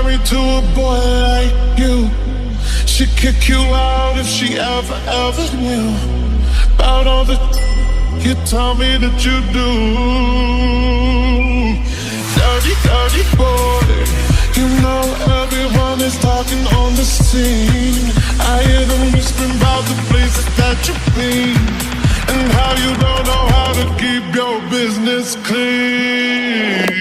married to a boy like you. She'd kick you out if she ever knew about all the you told me that you do. Dirty boy. You know everyone is talking on the scene. I hear them whispering about the places that you've been and how you don't know how to keep your business clean.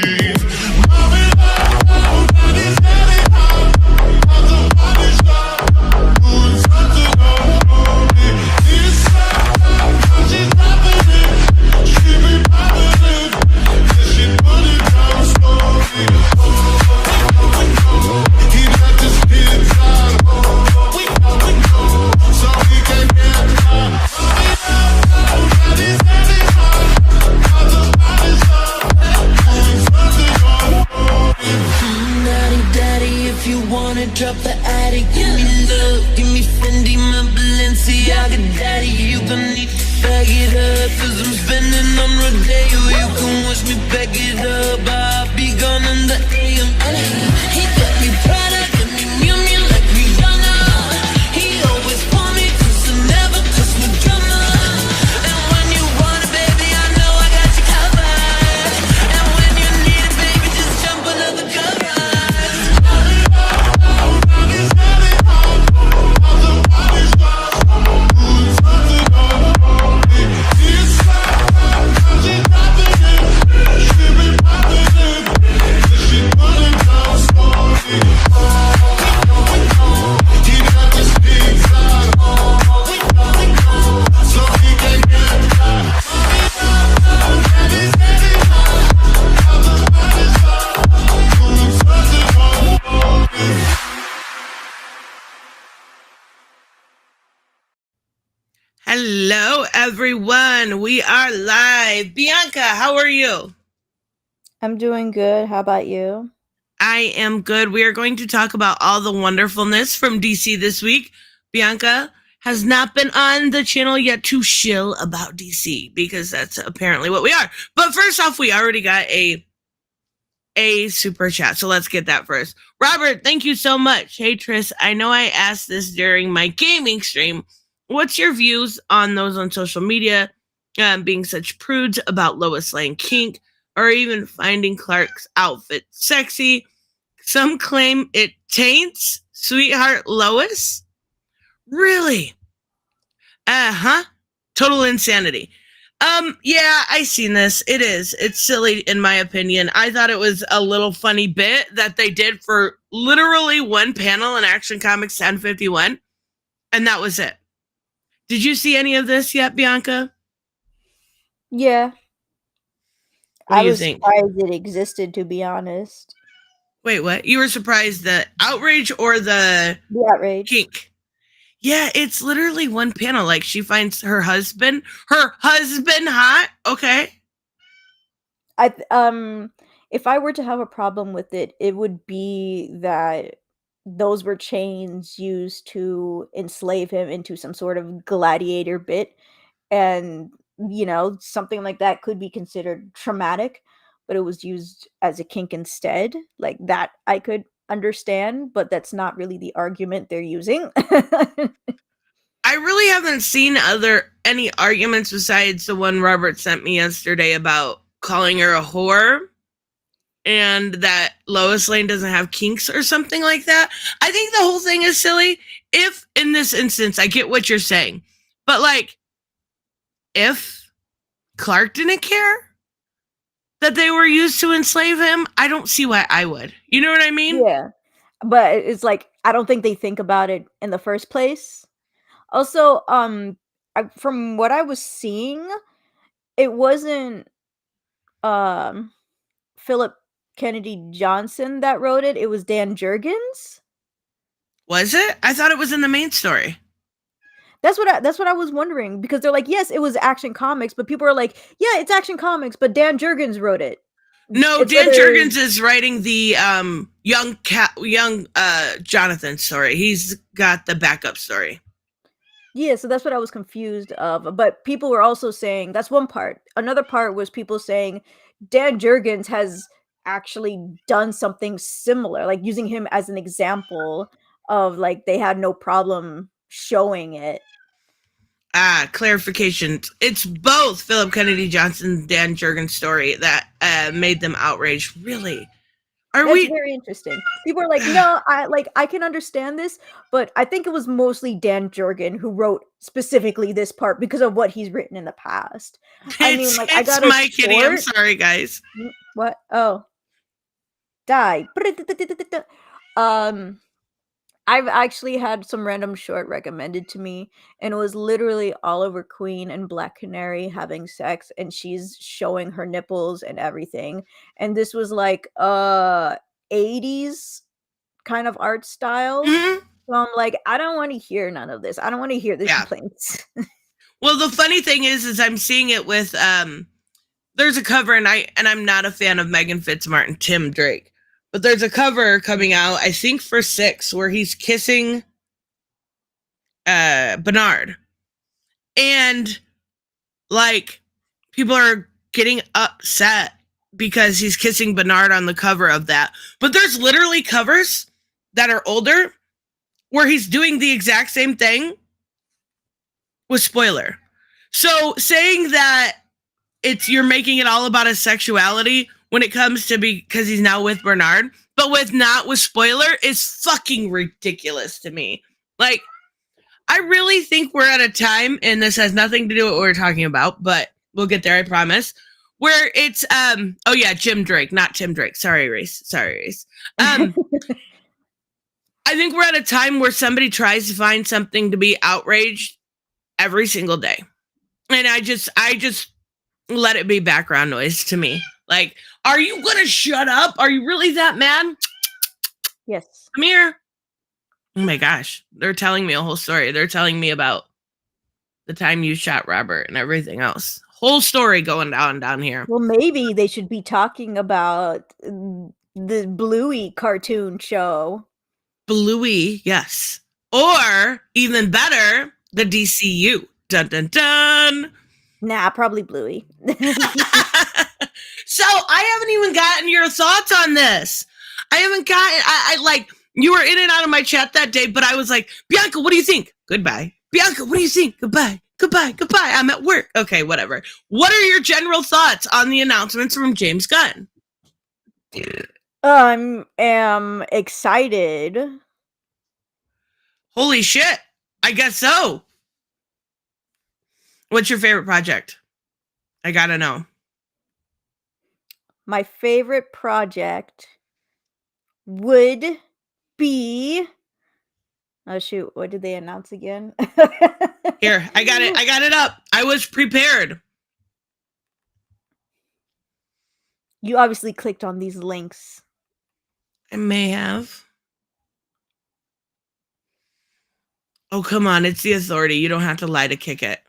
Drop the attic, give me love, give me Fendi, my Balenciaga daddy. You gon' need to bag it up, cause I'm spending on Rodeo. You can watch me back it up, I'll be gone in the AM. He got me Prada, got me Miu Miu like Rihanna. He always want me cause I never cause me drama. And when you want it, baby, I know I got you covered. And when you need it, baby, just jump under the covers. Hello, everyone. We are live. Bianca, how are you? I'm doing good. How about you? I am good. We are going to talk about all the wonderfulness from DC this week. Bianca has not been on the channel yet to shill about DC because that's apparently what we are. But first off, we already got a super chat. So let's get that first. Robert, thank you so much. Hey, Tris, I know I asked this during my gaming stream. What's your views on those on social media being such prudes about Lois Lane kink or even finding Clark's outfit sexy? Some claim it taints sweetheart Lois. Really? Total insanity. Yeah, I seen this. It is. It's silly in my opinion. I thought it was a little funny bit that they did for literally one panel in Action Comics 1051, and that was it. Did you see any of this yet, Bianca? Yeah. What do you was think? surprised it existed, to be honest. Wait, what? You were surprised the outrage or the outrage? Kink? Yeah, it's literally one panel. Like, she finds her husband hot. Okay. If I were to have a problem with it, it would be that those were chains used to enslave him into some sort of gladiator bit. And, something like that could be considered traumatic, but it was used as a kink instead. Like that I could understand, but that's not really the argument they're using. I really haven't seen any arguments besides the one Robert sent me yesterday about calling her a whore and that Lois Lane doesn't have kinks or something like that. I think the whole thing is silly. If, in this instance, I get what you're saying, but like, if Clark didn't care that they were used to enslave him, I don't see why I would. You know what I mean? Yeah. But it's like, I don't think they think about it in the first place. Also, from what I was seeing, it wasn't Philip Kennedy Johnson that wrote it. It was Dan Jurgens. Was it? I thought it was in the main story. That's what I was wondering, because they're like, yes, it was Action Comics, but people are like, yeah, it's Action Comics, but Dan Jurgens wrote it. No, Dan Jurgens is writing the young Jonathan story. He's got the backup story. Yeah, so that's what I was confused of. But people were also saying that's one part. Another part was people saying Dan Jurgens has actually done something similar, like using him as an example of like they had no problem showing it. Clarification. It's both Philip Kennedy Johnson's Dan Jurgens story that made them outraged. Really? That's very interesting. People are like, no, I can understand this, but I think it was mostly Dan Jurgen who wrote specifically this part because of what he's written in the past. I mean, like, I got my kitty. I'm sorry, guys. What? Oh, die. I've actually had some random short recommended to me, and it was literally Oliver Queen and Black Canary having sex, and she's showing her nipples and everything. And this was like 80s kind of art style. Mhm. So I'm like, I don't want to hear none of this. I don't want to hear the complaints. Well, the funny thing is I'm seeing it with there's a cover, and I'm not a fan of Megan Fitzmartin, Tim Drake. But there's a cover coming out, I think for 6, where he's kissing Bernard. And like people are getting upset because he's kissing Bernard on the cover of that. But there's literally covers that are older where he's doing the exact same thing with spoiler. So saying that you're making it all about his sexuality when it comes to because he's now with Bernard, but not with spoiler is fucking ridiculous to me. Like, I really think we're at a time, and this has nothing to do with what we're talking about, but we'll get there, I promise, where it's, Jim Drake, not Tim Drake. Sorry, Reese. I think we're at a time where somebody tries to find something to be outraged every single day. And I just let it be background noise to me. Like, are you going to shut up? Are you really that mad? Yes. Come here. Oh my gosh. They're telling me a whole story. They're telling me about the time you shot Robert and everything else. Whole story going down here. Well, maybe they should be talking about the Bluey cartoon show. Bluey, yes. Or, even better, the DCU. Dun, dun, dun. Nah, probably Bluey. So, I haven't even gotten your thoughts on this. I haven't gotten, I like, you were in and out of my chat that day, but I was like, Bianca, what do you think? Goodbye. Bianca, what do you think? Goodbye. I'm at work. Okay, whatever. What are your general thoughts on the announcements from James Gunn? I am excited. Holy shit. I guess so. What's your favorite project? I gotta know. My favorite project would be... Oh shoot, what did they announce again? Here, I got it up. I was prepared. You obviously clicked on these links. I may have. Oh, come on. It's the Authority. You don't have to lie to kick it.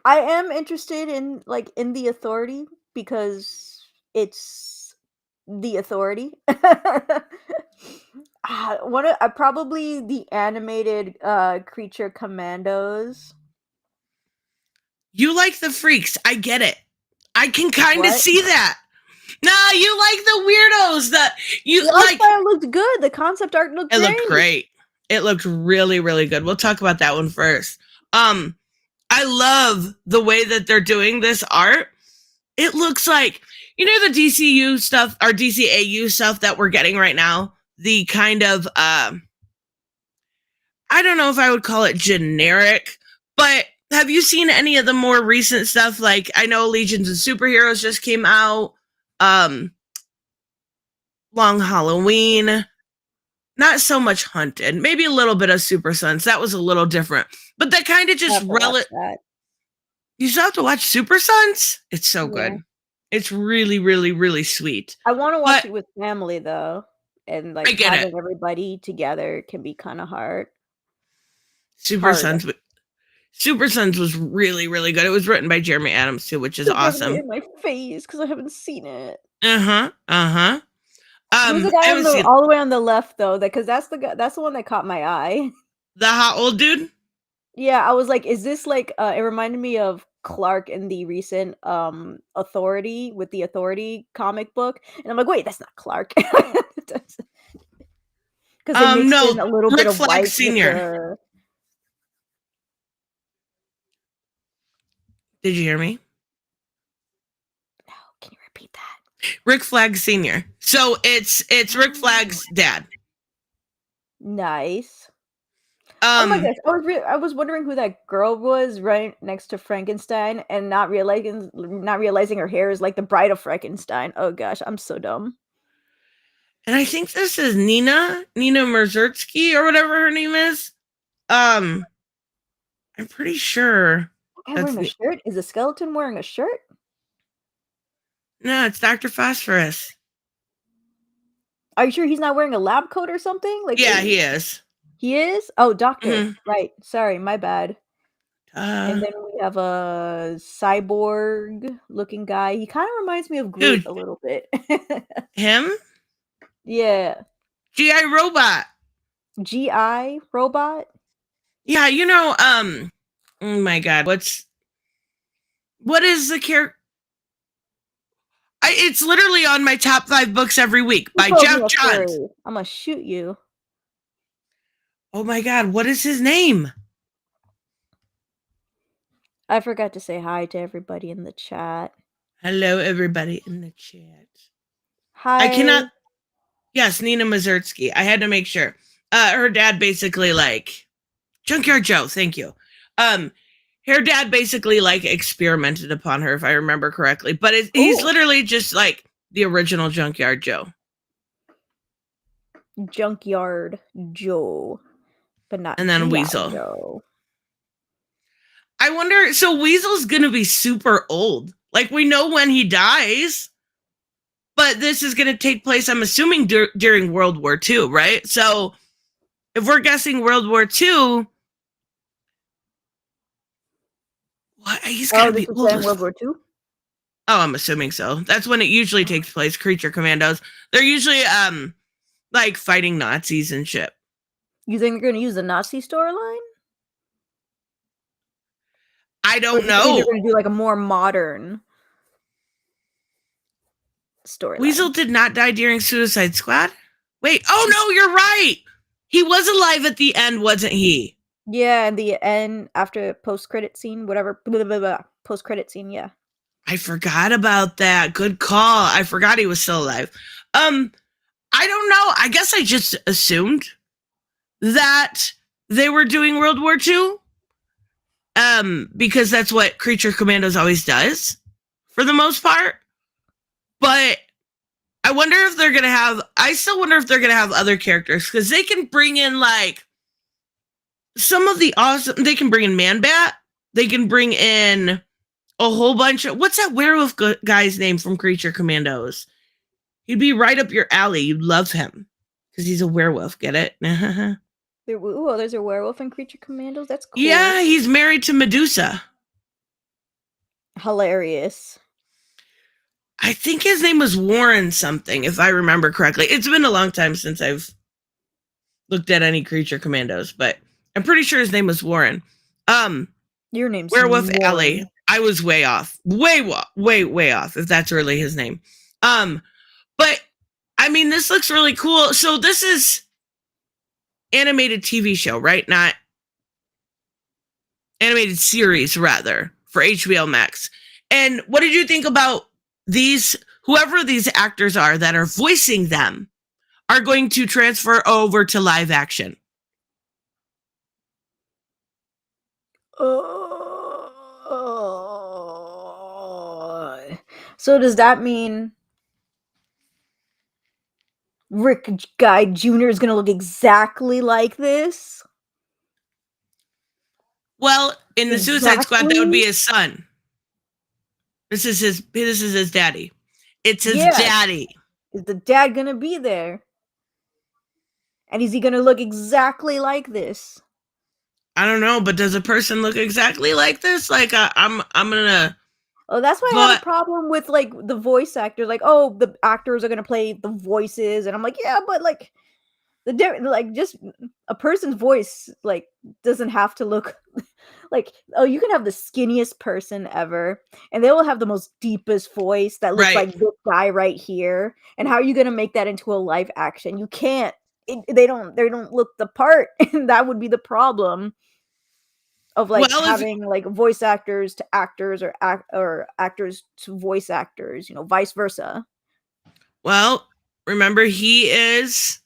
I am interested in the Authority because it's the Authority. Probably the animated creature Commandos. You like the freaks. I get it. I can kind of see that. Nah, you like the weirdos that you like. The art looked good. The concept art looked great. It looked great. It looked really, really good. We'll talk about that one first. I love the way that they're doing this art. It looks like, you know, the DCU stuff or DCAU stuff that we're getting right now. The kind of, I don't know if I would call it generic, but have you seen any of the more recent stuff? Like, I know Legions of Superheroes just came out. Long Halloween. Not so much Hunted. Maybe a little bit of Super Sons. That was a little different. But that kind of just You still have to watch Super Sons? It's so good. It's really, really, really sweet. I want to watch it with family though. And like having everybody together can be kind of hard. Super Sons was really, really good. It was written by Jeremy Adams too, which is awesome. In my face because I haven't seen it. Who's the guy all the way on the left though? Because that's the one that caught my eye. The hot old dude. Yeah, I was like, is this like? It reminded me of Clark in the recent Authority with the Authority comic book, and I'm like, wait, that's not Clark. Because they mixed No, in a little bit Rick of Flag white with Sr. the. Did you hear me? No, can you repeat that? Rick Flag Sr. So it's Rick Flag's dad. Nice. Oh my gosh, I was wondering who that girl was right next to Frankenstein, and not realizing her hair is like the bride of Frankenstein. Oh gosh, I'm so dumb. And I think this is Nina Mazursky or whatever her name is. I'm pretty sure. Guy wearing a shirt? Is a skeleton wearing a shirt? No, it's Dr. Phosphorus. Are you sure he's not wearing a lab coat or something? Like, Yeah, he is. He is? Oh, doctor. Mhm. Right. Sorry, my bad. And then we have a cyborg-looking guy. He kind of reminds me of Groot Dude. a little bit. Him? Yeah. G.I. Robot. G.I. Robot? Yeah, oh my god, what is the character? It's literally on my top 5 books every week by Jeff Johns. I'm gonna shoot you. Oh my god, what is his name? I forgot to say hi to everybody in the chat. Hello, everybody in the chat. Hi. I cannot. Yes, Nina Mazursky. I had to make sure. Her dad basically Junkyard Joe. Thank you. Her dad basically experimented upon her, if I remember correctly. But he's literally just like the original Junkyard Joe. Junkyard Joe, but not. And then G.I. Weasel. Joe. I wonder. So Weasel's gonna be super old. Like, we know when he dies, but this is gonna take place, I'm assuming, during World War II, right? So if we're guessing World War II, what? He's gotta be old. World War II? Oh, I'm assuming so. That's when it usually takes place. Creature Commandos. They're usually fighting Nazis and shit. You think they're gonna use the Nazi storyline? I don't know. They're gonna do a more modern storyline. Weasel did not die during Suicide Squad? Wait, oh no, you're right! He was alive at the end, wasn't he? Yeah, in the end, after post-credit scene, whatever, blah, blah, blah, post-credit scene, yeah. I forgot about that. Good call. I forgot he was still alive. I don't know. I guess I just assumed that they were doing World War II. Because that's what Creature Commandos always does, for the most part. But I wonder if they're gonna have. I still wonder if they're gonna have other characters, because they can bring in some of the awesome. They can bring in Man-Bat. They can bring in a whole bunch of. What's that werewolf guy's name from Creature Commandos? He'd be right up your alley. You'd love him because he's a werewolf. Get it? There's a werewolf in Creature Commandos? That's cool. Yeah, he's married to Medusa. Hilarious. I think his name was Warren something, if I remember correctly. It's been a long time since I've looked at any Creature Commandos, but I'm pretty sure his name was Warren. Your name's Werewolf Warren. Alley. I was way off. Way off, if that's really his name. But, I mean, this looks really cool. So this is animated TV show, right? Not animated series, rather, for HBO Max. And what did you think about whoever these actors are that are voicing them are going to transfer over to live action? So does that mean Rick Guy Jr. is going to look exactly like this? Well, in the Suicide Squad, that would be his son. This is his daddy. It's his daddy. Is the dad gonna be there? And is he gonna look exactly like this? I don't know, but does a person look exactly like this? I'm gonna. Oh, that's why I have a problem with the voice actors. The actors are gonna play the voices, and I'm like, yeah, but like just a person's voice like doesn't have to look like, oh, you can have the skinniest person ever and they will have the most deepest voice that looks Right. like this guy right here. And how are you going to make that into a live action? You can't. They don't look the part, and that would be the problem of like Well, if having like voice actors to actors or actors to voice actors, vice versa. well, remember he is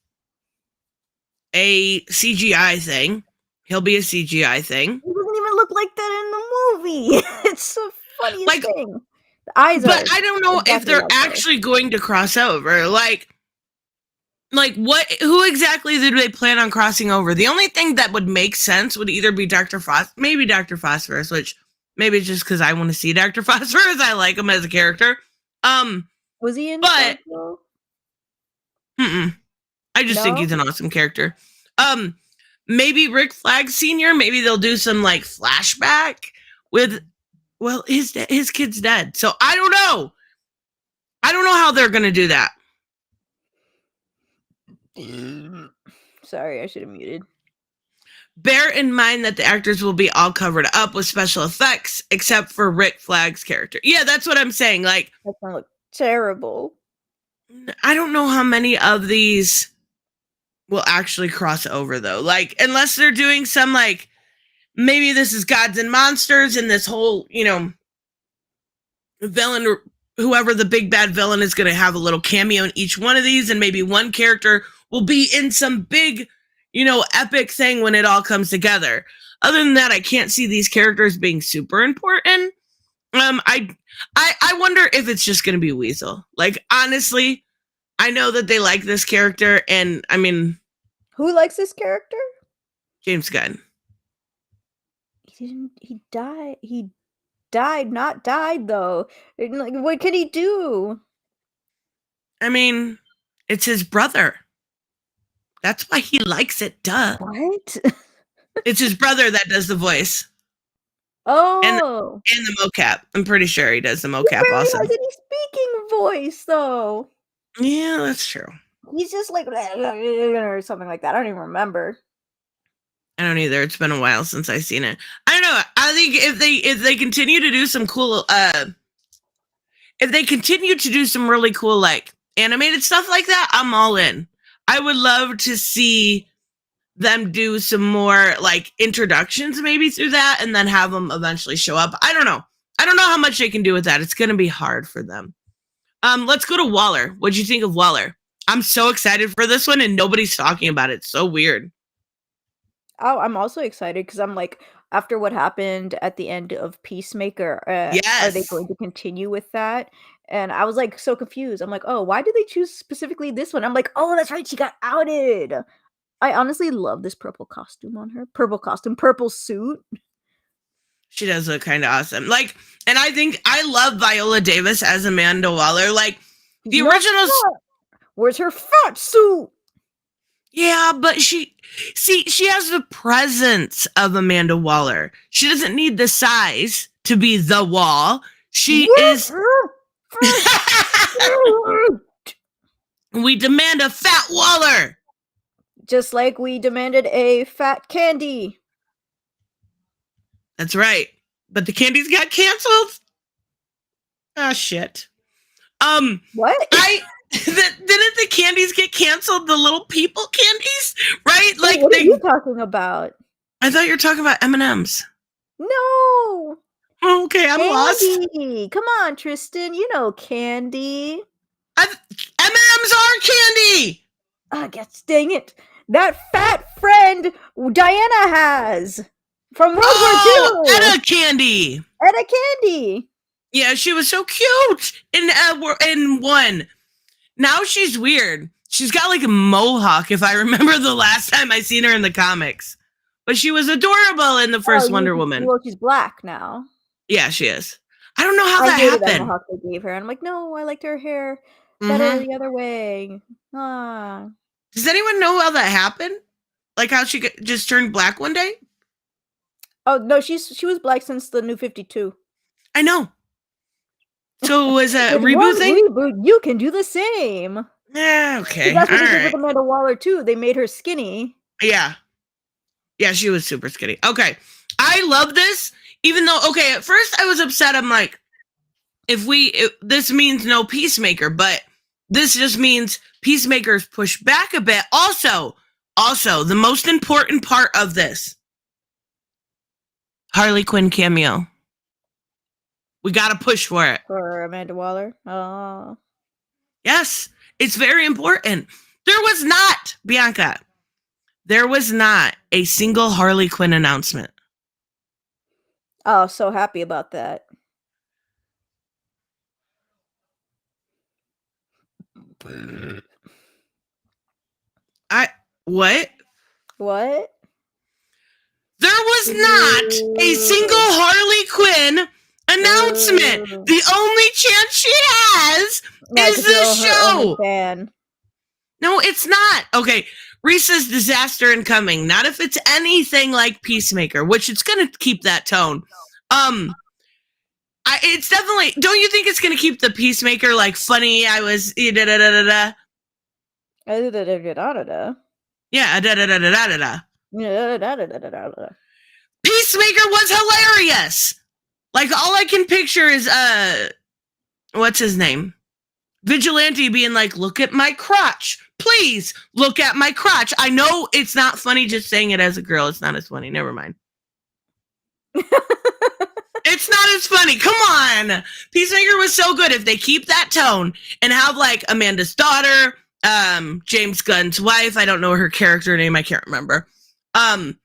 a CGI thing. He'll be a CGI thing. He doesn't even look like that in the movie. It's the funniest Like, thing. The eyes are but I don't know if exactly they're like her. actually going to cross over. Like what? Who exactly did they plan on crossing over? The only thing that would make sense would either be maybe Dr. Phosphorus, which maybe it's just because I want to see Dr. Phosphorus. I like him as a character. Was he in But Supergirl? I just think No? he's an awesome character. Maybe Rick Flag Sr. Maybe they'll do some like flashback with, well, his kid's dead. So I don't know. I don't know how they're gonna do that. Sorry, I should have muted. Bear in mind that the actors will be all covered up with special effects, except for Rick Flag's character. Yeah, that's what I'm saying. Like, That's gonna look terrible. I don't know how many of these will actually cross over though. Like, unless they're doing some like, maybe this is Gods and Monsters and this whole, villain, whoever the big bad villain is going to have a little cameo in each one of these, and maybe one character will be in some big, epic thing when it all comes together. Other than that, I can't see these characters being super important. I wonder if it's just going to be Weasel. Like, honestly, I know that they like this character, and I mean, Who likes this character? James Gunn. He died, not died though. Like, what can he do? I mean, it's his brother. That's why he likes it, duh. What? It's his brother that does the voice. Oh. And the mocap. I'm pretty sure he does the He mocap barely also. has any speaking voice though. Yeah, that's true. He's just like or something like that. I don't even remember. I don't either. It's been a while since I've seen it. I don't know. I think if they continue to do some cool if they continue to do some really cool like animated stuff like that, I'm all in. I would love to see them do some more like introductions maybe through that, and then have them eventually show up. I don't know how much they can do with that. It's going to be hard for them. Let's go to Waller. What'd you think of Waller? I'm so excited for this one, and nobody's talking about it. It's so weird. Oh, I'm also excited because I'm like, after what happened at the end of Peacemaker, are they Yes. going to continue with that? And I was like so confused. I'm like, oh, why did they choose specifically this one? I'm like, oh, that's right, she got outed. I honestly love this purple costume on her. Purple suit. She does look kind of awesome. Like, and I think I love Viola Davis as Amanda Waller. Like, the No, original. where's her fat suit? Yeah, but she has the presence of Amanda Waller. She doesn't need the size to be the wall. She is. We demand a fat Waller. Just like we demanded a fat Candy. That's right. But the candies got canceled. Ah, shit. What? Didn't the candies get canceled? The little people candies, right? Like, what are you talking about? I thought you were talking about M&Ms. No. Okay, I'm lost. Candy. Come on, Tristan. You know Candy. M&Ms are candy. Ah, guess dang it. That fat friend Diana has from World War II. Etta Candy. Etta Candy. Yeah, she was so cute in one. Now she's weird. She's got like a mohawk, if I remember the last time I seen her in the comics. But she was adorable in the first Wonder Woman. Well, she's black now. Yeah, she is. I don't know how that happened. That mohawk they gave her, and I'm like, no, I liked her hair better the other way. Ah. Does anyone know how that happened? Like how she just turned black one day? Oh no, she was black since the New 52. I know. So it was a reboot thing? Reboot, you can do the same. Yeah, okay. That's what All they did with right. Amanda Waller too. They made her skinny. Yeah. Yeah, she was super skinny. Okay. I love this, even though, okay, at first I was upset. I'm like, this means no Peacemaker, but this just means Peacemaker's push back a bit. Also, the most important part of this, Harley Quinn cameo. We got to push for it. For Amanda Waller. Oh. Yes, it's very important. There was not, Bianca, there was not a single Harley Quinn announcement. Oh, so happy about that. What? What? There was not a single Harley Quinn announcement. The only chance she has is this show. No, it's not. Okay, Reese's Disaster Incoming. Not if it's anything like Peacemaker, which it's going to keep that tone. It's definitely. Don't you think it's going to keep the Peacemaker like funny? I was da da da da da. Yeah, da da da da da da. Peacemaker was hilarious. Like, all I can picture is what's his name? Vigilante being like, look at my crotch. Please look at my crotch. I know it's not funny just saying it as a girl. It's not as funny. Never mind. It's not as funny. Come on. Peacemaker was so good. If they keep that tone and have like Amanda's daughter, James Gunn's wife, I don't know her character name, I can't remember. The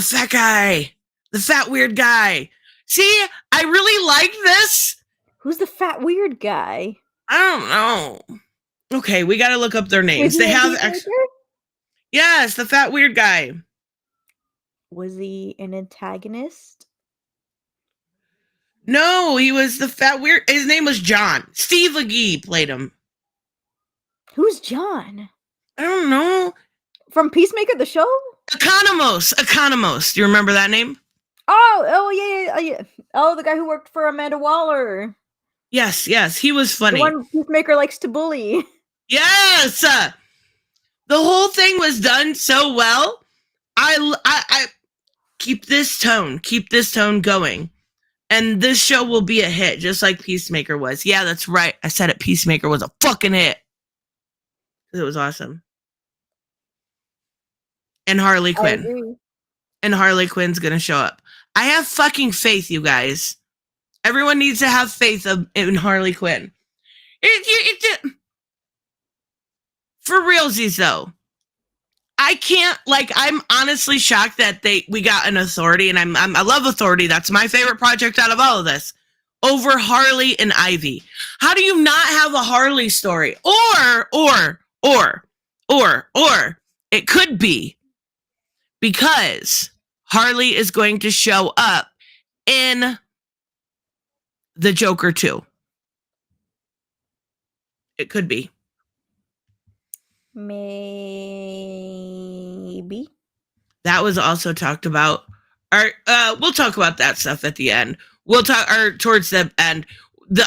fat guy. The fat weird guy. See, I really like this. Who's the fat weird guy? I don't know. Okay, we gotta look up their names. They have yes, the fat weird guy. Was he an antagonist? No, he was the fat weird. His name was John. Steve Legee played him. Who's John? I don't know. From Peacemaker, the show? Economos. Do you remember that name? Oh, yeah. Oh, the guy who worked for Amanda Waller. Yes, he was funny. The one Peacemaker likes to bully. Yes! The whole thing was done so well. I keep this tone going. And this show will be a hit, just like Peacemaker was. Yeah, that's right. I said it. Peacemaker was a fucking hit. It was awesome. And Harley Quinn. I agree. And Harley Quinn's gonna show up. I have fucking faith, you guys. Everyone needs to have faith in Harley Quinn. For realsies, though, I can't, I'm honestly shocked that we got an Authority, and I love Authority. That's my favorite project out of all of this. Over Harley and Ivy. How do you not have a Harley story? Or it could be because Harley is going to show up in the Joker 2. It could be. Maybe. That was also talked about. We'll talk about that stuff at the end. We'll talk towards the end.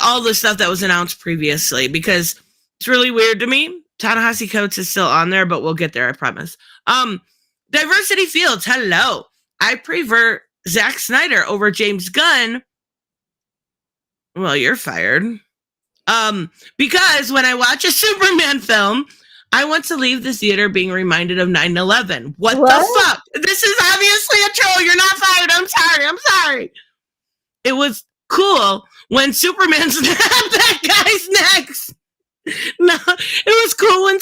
All the stuff that was announced previously, because it's really weird to me. Ta-Nehisi Coates is still on there, but we'll get there, I promise. Diversity Fields, hello. I prefer Zack Snyder over James Gunn. Well, you're fired. Because when I watch a Superman film, I want to leave the theater being reminded of 9/11. What the fuck? This is obviously a troll. You're not fired. I'm sorry. It was cool when Superman snapped that guy's neck. No, it was cool when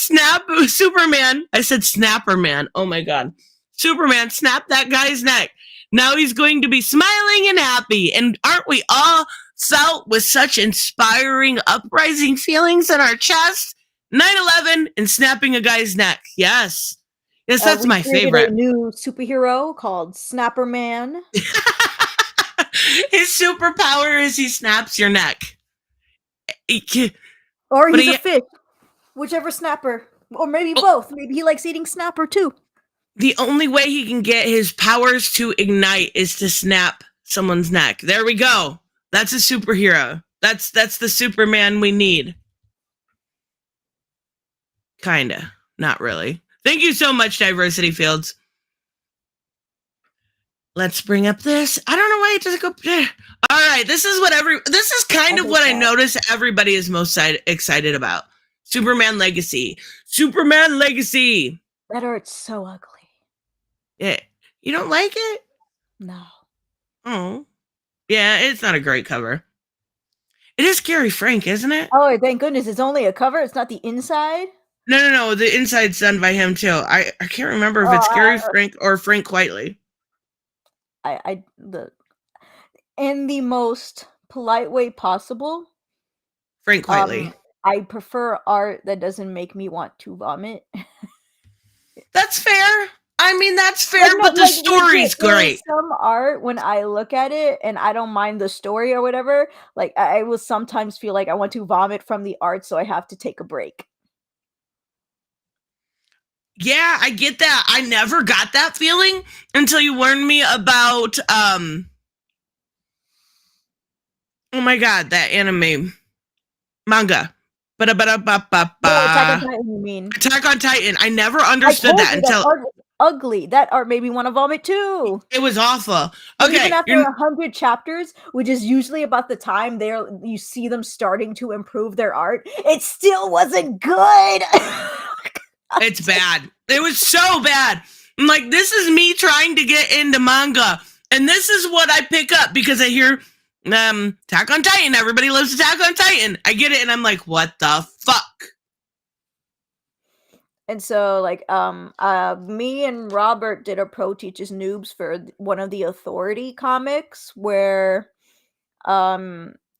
Superman. I said Snapper Man. Oh my God. Superman snapped that guy's neck. Now he's going to be smiling and happy. And aren't we all felt with such inspiring, uprising feelings in our chest? 9/11 and snapping a guy's neck. Yes, that's my favorite. A new superhero called Snapper Man. His superpower is he snaps your neck. Or he's a fish. Whichever snapper. Or maybe both. Maybe he likes eating snapper too. The only way he can get his powers to ignite is to snap someone's neck. There we go. That's a superhero. That's the Superman we need. Kinda. Not really. Thank you so much, Diversity Fields. Let's bring up this. I don't know why it doesn't go. All right, this is kind of what I notice everybody is most excited about. Superman Legacy. Superman Legacy. That art's so ugly. Yeah. You don't like it? No. Oh. Yeah, it's not a great cover. It is Gary Frank, isn't it? Oh, thank goodness. It's only a cover. It's not the inside. No. The inside's done by him too. I can't remember if it's Gary Frank or Frank Whiteley. In the most polite way possible, Frank Whiteley. I prefer art that doesn't make me want to vomit. That's fair. I mean, that's fair, but the story's great. Some art, when I look at it and I don't mind the story or whatever, like I will sometimes feel like I want to vomit from the art, so I have to take a break. Yeah, I get that. I never got that feeling until you warned me about oh my god, that anime manga. Attack on Titan, you mean? Attack on Titan. I never understood that until that art was ugly. That art made me want to vomit too. It was awful. Okay, even after 100 chapters, which is usually about the time you see them starting to improve their art, it still wasn't good. It's bad. It was so bad. I'm like, this is me trying to get into manga, and this is what I pick up because I hear Attack on Titan. Everybody loves Attack on Titan. I get it, and I'm like, what the fuck? And so, like, me and Robert did a Pro Teaches Noobs for one of the Authority comics where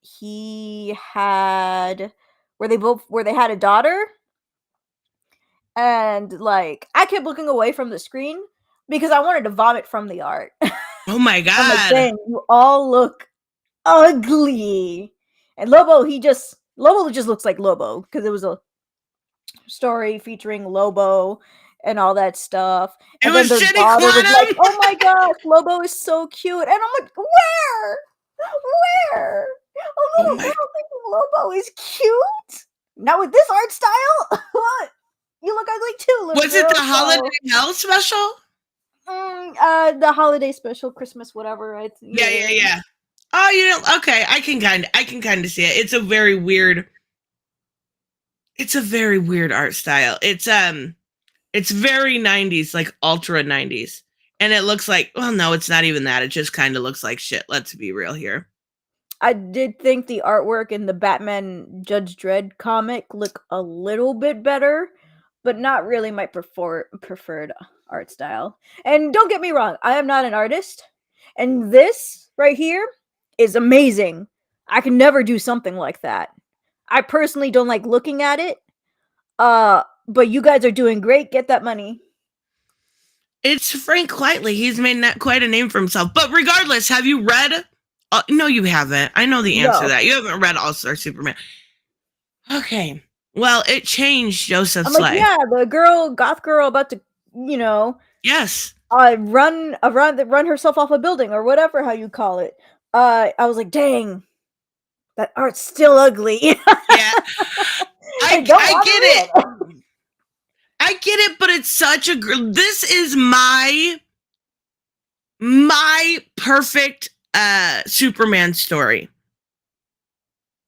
he had where they had a daughter. And like I kept looking away from the screen because I wanted to vomit from the art. Oh my god. I'm like, dang, you all look ugly. And Lobo just looks like Lobo because it was a story featuring Lobo and all that stuff. And then their daughter was like, oh my gosh, Lobo is so cute. And I'm like, where? A little girl thinking Lobo is cute? Not with this art style? You look ugly too. Was it the Holiday Hell special? The holiday special, Christmas, whatever. Yeah. Oh, you know, okay. I can kind of see it. It's a very weird art style. It's very 90s, like ultra 90s. And it looks like, well, no, it's not even that. It just kind of looks like shit. Let's be real here. I did think the artwork in the Batman Judge Dredd comic looked a little bit better, but not really my preferred art style. And don't get me wrong, I am not an artist. And this right here is amazing. I can never do something like that. I personally don't like looking at it. But you guys are doing great. Get that money. It's Frank Whiteley. He's made quite a name for himself. But regardless, have you read? No, you haven't. I know the answer to that. You haven't read All-Star Superman. Okay. Well, it changed Joseph Slate. Like, yeah, the goth girl about to, yes, run herself off a building or whatever how you call it. I was like, dang, that art's still ugly. Yeah, I get it. I get it, but it's such a. This is my perfect Superman story.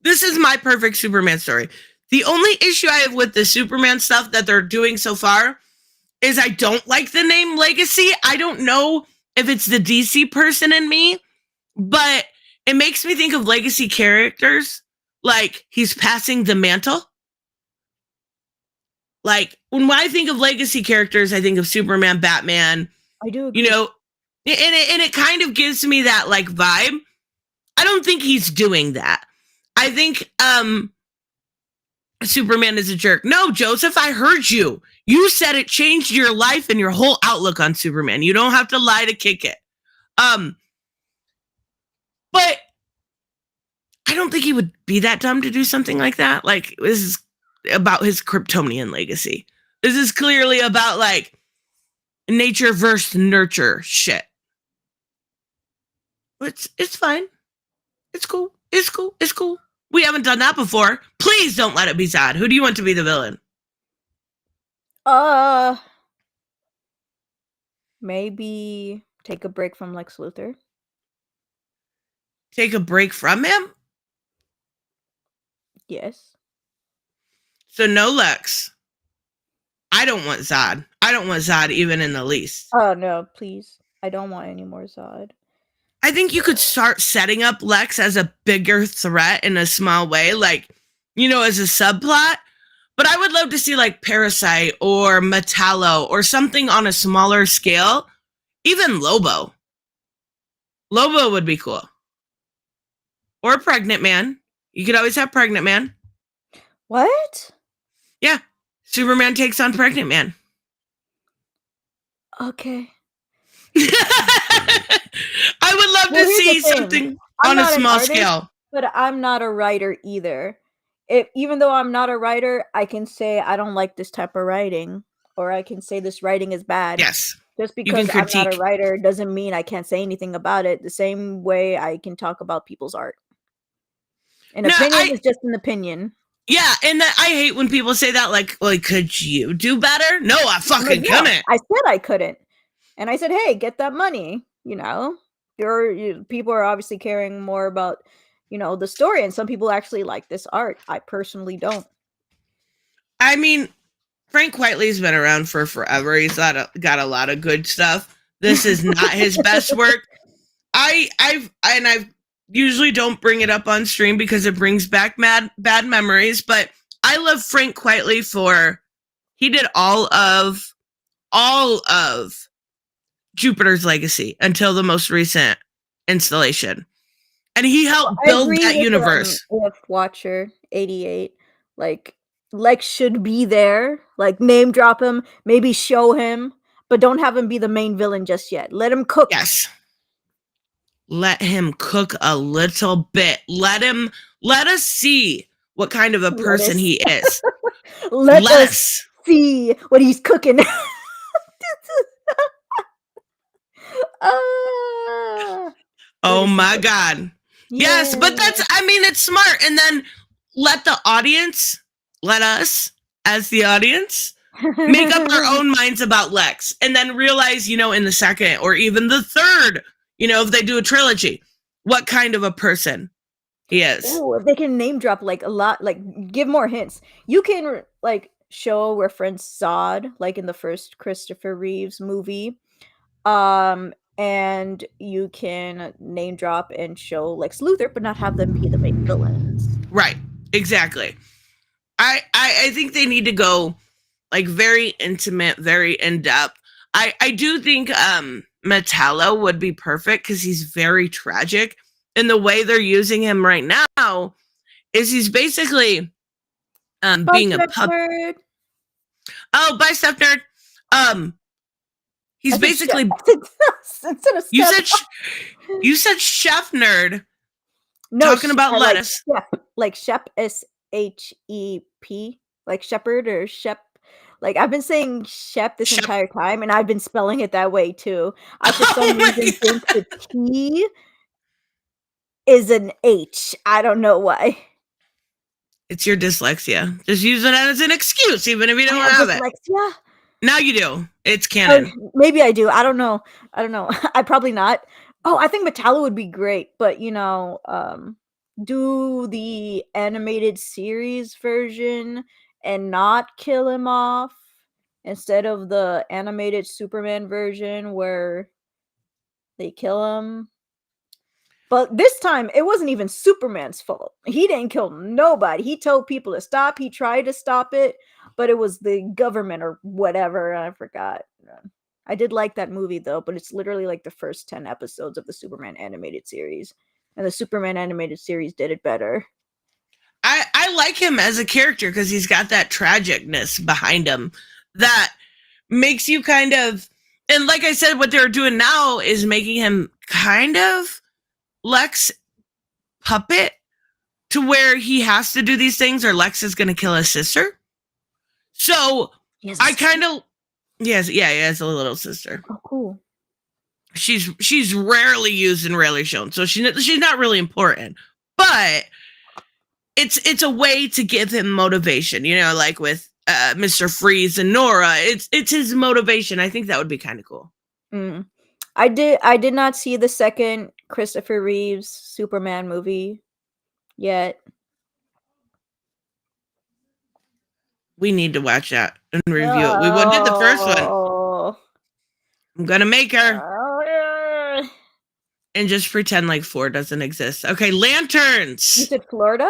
This is my perfect Superman story. The only issue I have with the Superman stuff that they're doing so far is I don't like the name Legacy. I don't know if it's the DC person in me, but it makes me think of legacy characters. Like he's passing the mantle. Like when I think of legacy characters, I think of Superman, Batman. I do agree. And it kind of gives me that like vibe. I don't think he's doing that. I think Superman is a jerk. No, Joseph, I heard you. You said it changed your life and your whole outlook on Superman. You don't have to lie to kick it. But I don't think he would be that dumb to do something like that. Like, this is about his Kryptonian legacy. This is clearly about, like, nature versus nurture shit. It's fine. It's cool. It's cool. We haven't done that before. Please don't let it be sad. Who do you want to be the villain? Uh, maybe take a break from Lex Luthor. Take a break from him? Yes. So no Lex. I don't want Zod. I don't want Zod even in the least. Oh no, please. I don't want any more Zod. I think you could start setting up Lex as a bigger threat in a small way, like, as a subplot. But I would love to see like Parasite or Metallo or something on a smaller scale. Even Lobo. Lobo would be cool. Or Pregnant Man. You could always have Pregnant Man. What? Yeah. Superman takes on Pregnant Man. Okay. I would love to see something on a small scale. But I'm not a writer either. Even though I'm not a writer, I can say I don't like this type of writing, or I can say this writing is bad. Yes. Just because I'm not a writer doesn't mean I can't say anything about it. The same way I can talk about people's art. An opinion is just an opinion. Yeah, and I hate when people say that, like, could you do better? No, I fucking couldn't. I said I couldn't. And I said, hey, get that money, people are obviously caring more about, the story, and some people actually like this art. I personally don't. I mean, Frank Quitely's been around for forever. He's got a lot of good stuff. This is not his best work. I usually don't bring it up on stream because it brings back bad memories, but I love Frank Quitely he did all of Jupiter's Legacy until the most recent installation. And he helped build that universe. With Watcher 88, like Lex should be there, like name drop him, maybe show him, but don't have him be the main villain just yet. Let him cook. Yes. Let him cook a little bit. Let us see what kind of a person he is. Let us see what he's cooking. Oh my God. Yeah. Yes, but it's smart. And then let us, as the audience, make up our own minds about Lex. And then realize, in the second or even the third, if they do a trilogy, what kind of a person he is. Ooh, if they can name drop like a lot, like give more hints. You can like show reference Zod, like in the first Christopher Reeves movie. And you can name drop and show Lex Luthor, but not have them be the main villains. Right. Exactly. I think they need to go like very intimate, very in-depth. I do think Metallo would be perfect because he's very tragic. And the way they're using him right now is he's basically being a puppet. Oh, bye, Steph Nerd. He's basically you said Chef Nerd. No, talking about lettuce. Like Shep, S-H-E-P, like shepherd or Shep. Like I've been saying Shep this entire time, and I've been spelling it that way too. I for some reason think the T is an H. I don't know why. It's your dyslexia. Just use it as an excuse, even if you don't have it. Dyslexia? Now you do. It's canon. Maybe I do. I don't know. I probably not. Oh, I think Metallo would be great, but do the animated series version and not kill him off instead of the animated Superman version where they kill him. But this time, it wasn't even Superman's fault. He didn't kill nobody. He told people to stop. He tried to stop it, but it was the government or whatever. I forgot. I did like that movie, though, but it's literally like the first 10 episodes of the Superman animated series. And the Superman animated series did it better. I like him as a character because he's got that tragicness behind him that makes you kind of... And like I said, what they're doing now is making him kind of Lex puppet to where he has to do these things or Lex is going to kill his sister. So I kind of... Yes, yeah, he has a little sister. Oh, cool. She's rarely used and rarely shown, so she's not really important. But it's a way to give him motivation, like with Mr. Freeze and Nora. It's his motivation. I think that would be kind of cool. I did not see the second Christopher Reeves Superman movie yet. We need to watch that and review it. We did the first one. I'm gonna make her and just pretend like 4 doesn't exist. Okay, lanterns. You said Florida?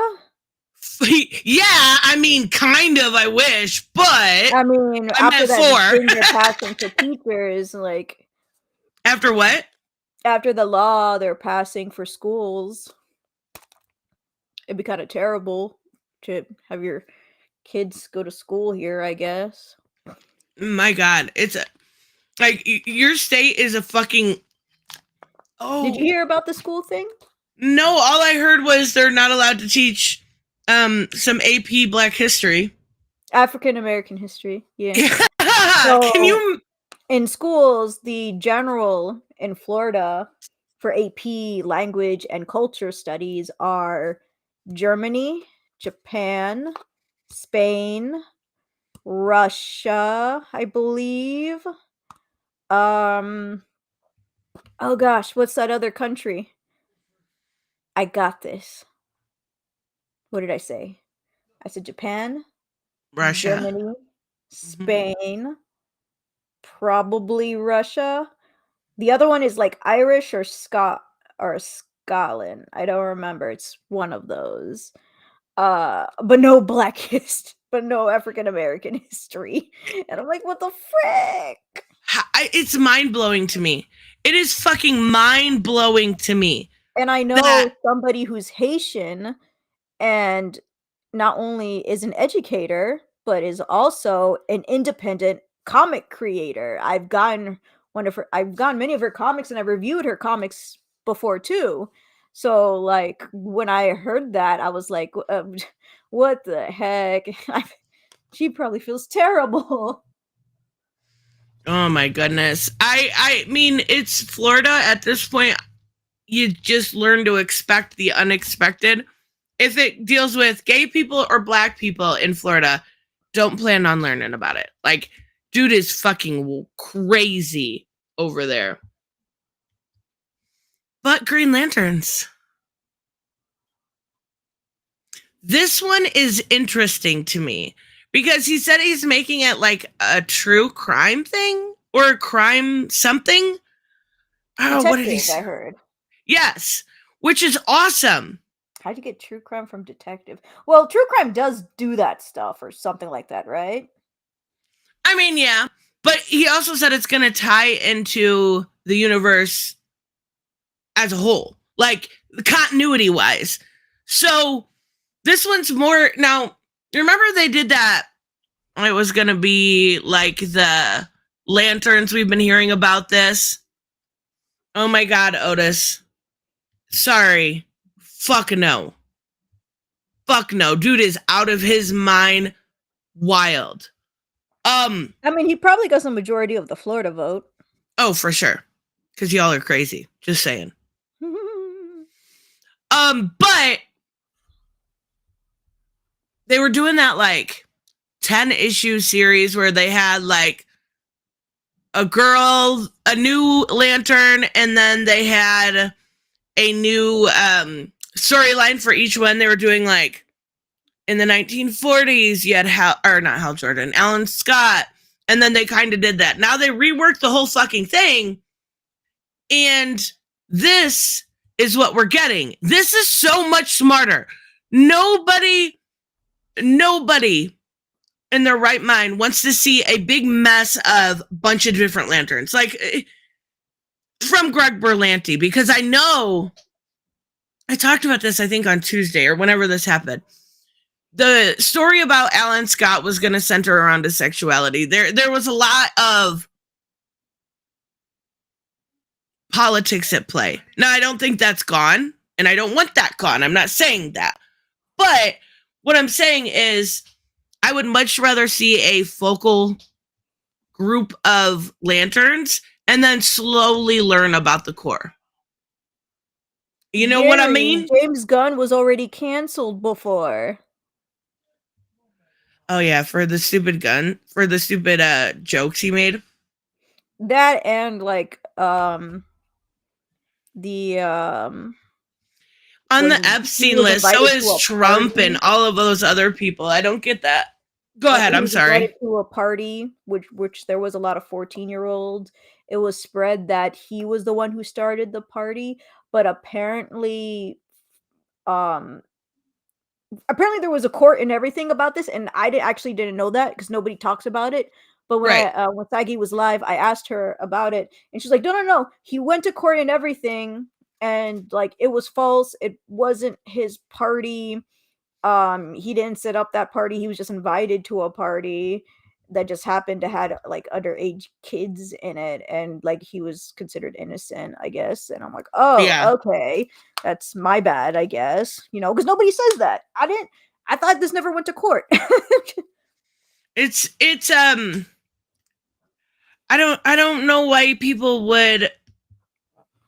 Yeah, I mean, kind of. I wish, but I mean, after that, thing they're passing to teachers, like after what? After the law they're passing for schools, it'd be kind of terrible to have your kids go to school here, I guess. My God, it's like your state is a fucking. Oh, did you hear about the school thing? No, all I heard was they're not allowed to teach some AP Black history, African American history. Yeah. So, can you? In schools, the general in Florida for AP language and culture studies are Germany, Japan, Spain, Russia, I believe. Oh gosh, what's that other country? I got this. What did I say? I said Japan, Russia, Germany, Spain, probably Russia. The other one is like Irish or Scotland. I don't remember. It's one of those. But no Black history, but no African American history. And I'm like, what the frick? It's mind-blowing to me. It is fucking mind-blowing to me. And I know somebody who's Haitian and not only is an educator, but is also an independent comic creator. I've gotten many of her comics and I've reviewed her comics before too. So like when I heard that, I was like, what the heck? She probably feels terrible. Oh my goodness. I mean, it's Florida at this point. You just learn to expect the unexpected. If it deals with gay people or Black people in Florida, don't plan on learning about it. Like, dude is fucking crazy over there. But Green Lanterns. This one is interesting to me because he said he's making it like a true crime thing or a crime something. Oh, what did he say? I heard. Yes, which is awesome. How'd you get true crime from detective? Well, true crime does do that stuff or something like that, right? I mean, yeah, but he also said it's going to tie into the universe as a whole, like continuity wise. So this one's more now. Remember they did that. It was going to be like the lanterns. We've been hearing about this. Oh my God, Otis. Sorry. Fuck no. Fuck no. Dude is out of his mind. Wild. I mean, he probably got the majority of the Florida vote. Oh, for sure. Because y'all are crazy. Just saying. But they were doing that like 10 issue series where they had like a girl, a new lantern, and then they had a new storyline for each one. They were doing like in the 1940s, you had not Hal Jordan, Alan Scott, and then they kind of did that. Now they reworked the whole fucking thing, and this is what we're getting. This is so much smarter. Nobody in their right mind wants to see a big mess of a bunch of different lanterns. Like, from Greg Berlanti, because I know, I talked about this, I think, on Tuesday or whenever this happened. The story about Alan Scott was going to center around his sexuality. There was a lot of politics at play. Now, I don't think that's gone, and I don't want that gone. I'm not saying that. But what I'm saying is I would much rather see a focal group of lanterns and then slowly learn about the core. You know what I mean? James Gunn was already canceled before. Oh yeah, for the stupid jokes he made. That and like the On the when he Epstein was list, so invited to is a Trump and party. all of those other people. I don't get that. Go ahead. He I'm was invited sorry. to a party, which there was a lot of 14-year-olds. It was spread that he was the one who started the party, but um apparently there was a court and everything about this, and actually didn't know that because nobody talks about it. But Right. when Sagi was live, I asked her about it, and she's like, "No, no, no. He went to court and everything, and like it was false. It wasn't his party. He didn't set up that party. He was just invited to a party that just happened to had like underage kids in it, and like he was considered innocent, I guess." And I'm like, "Oh, Yeah. okay, that's my bad, I guess." Because nobody says that. I thought this never went to court. It's I don't know why people would.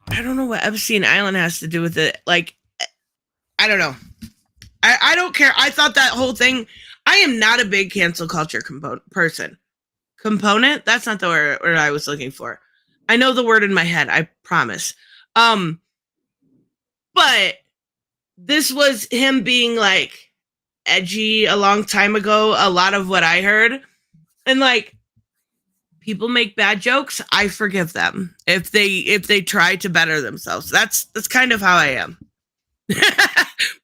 I don't know what Epstein Island has to do with it. Like, I don't know. I don't care. I thought that whole thing. I am not a big cancel culture person. Component? That's not the word I was looking for. I know the word in my head. I promise. But this was him being like edgy a long time ago. A lot of what I heard, and like people make bad jokes, I forgive them if they try to better themselves. That's kind of how I am.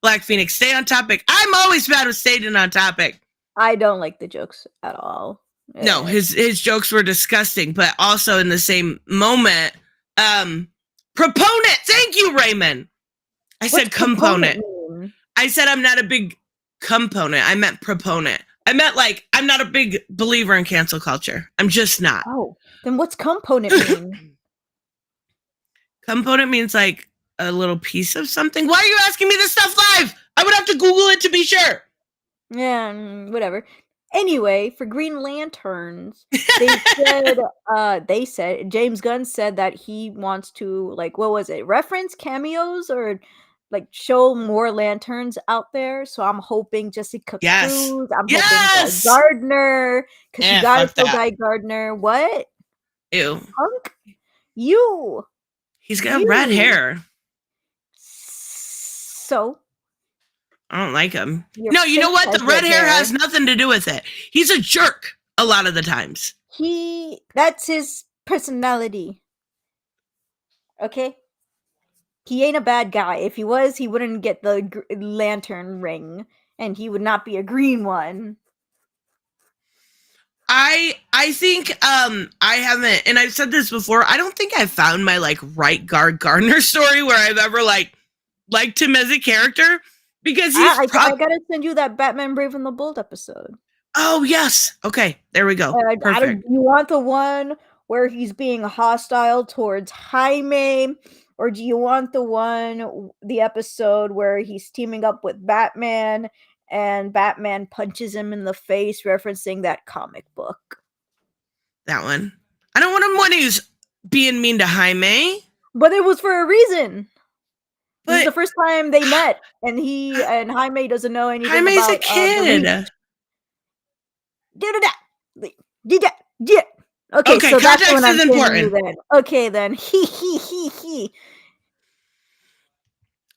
Black Phoenix, stay on topic. I'm always bad with staying on topic. I don't like the jokes at all. No, his jokes were disgusting, but also in the same moment, proponent. Thank you, Raymond. I said component. I said I'm not a big component. I meant proponent. I meant like I'm not a big believer in cancel culture. I'm just not. Oh, then what's component mean? Component means like a little piece of something. Why are you asking me this stuff live? I would have to Google it to be sure. Yeah, whatever. Anyway, for Green Lanterns, they said James Gunn said that he wants to, like, what was it, reference cameos or like show more lanterns out there. So I'm hoping Jessica Cruz. I'm hoping Guy Gardner, because you gotta show Guy Gardner. What? Ew. Punk? You. He's got red hair. So I don't like him. No, you know what? The red hair has nothing to do with it. He's a jerk a lot of the times. That's his personality. Okay? He ain't a bad guy. If he was, he wouldn't get the lantern ring, and he would not be a green one. I think I haven't, and I've said this before, I don't think I've found my like right guard Gardner story where I've ever like liked him as a character, because I gotta send you that Batman Brave and the Bold episode. Oh yes. Okay, there we go. Perfect. You want the one where he's being hostile towards Jaime, or do you want the episode where he's teaming up with Batman and Batman punches him in the face, referencing that comic book? That one. I don't want him when he's being mean to Jaime. But it was for a reason. This is the first time they met, and Jaime doesn't know anything Jaime's about a kid. Okay, so that's when I'm important. Then. Okay, then. He.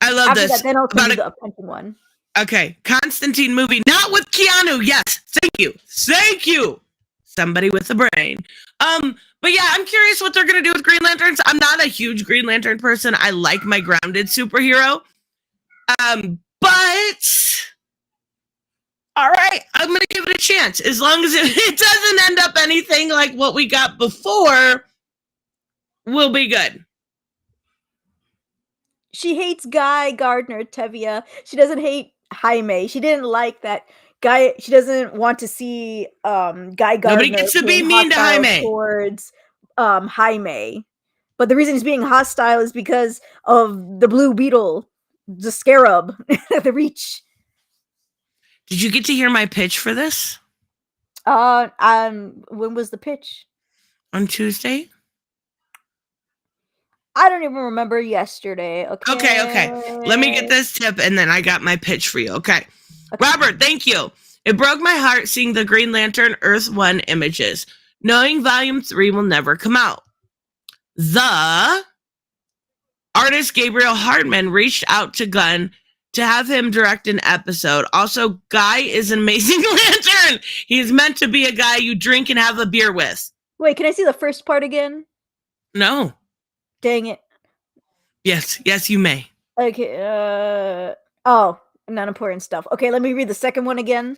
I love After this. That, then I'll tell you the punching one. Okay, Constantine movie, not with Keanu. Yes, thank you. Somebody with a brain. But yeah, I'm curious what they're gonna do with Green Lanterns. I'm not a huge Green Lantern person. I like my grounded superhero. But all right, I'm gonna give it a chance. As long as it doesn't end up anything like what we got before, we'll be good. She hates Guy Gardner, Tevia. She doesn't hate Jaime. She didn't like that guy. She doesn't want to see Guy Gardner. Nobody gets to be mean to Jaime. Towards Jaime. But the reason he's being hostile is because of the Blue Beetle, the Scarab, the Reach. Did you get to hear my pitch for this? When was the pitch? On Tuesday. I don't even remember yesterday. Okay. Let me get this tip, and then I got my pitch for you. Okay. Robert, thank you. It broke my heart seeing the Green Lantern Earth 1 images, knowing Volume 3 will never come out. The artist Gabriel Hardman reached out to Gunn to have him direct an episode. Also, Guy is an amazing lantern. He's meant to be a guy you drink and have a beer with. Wait, can I see the first part again? No. Dang it. Yes, you may. Okay, oh, not important stuff. Okay, let me read the second one again.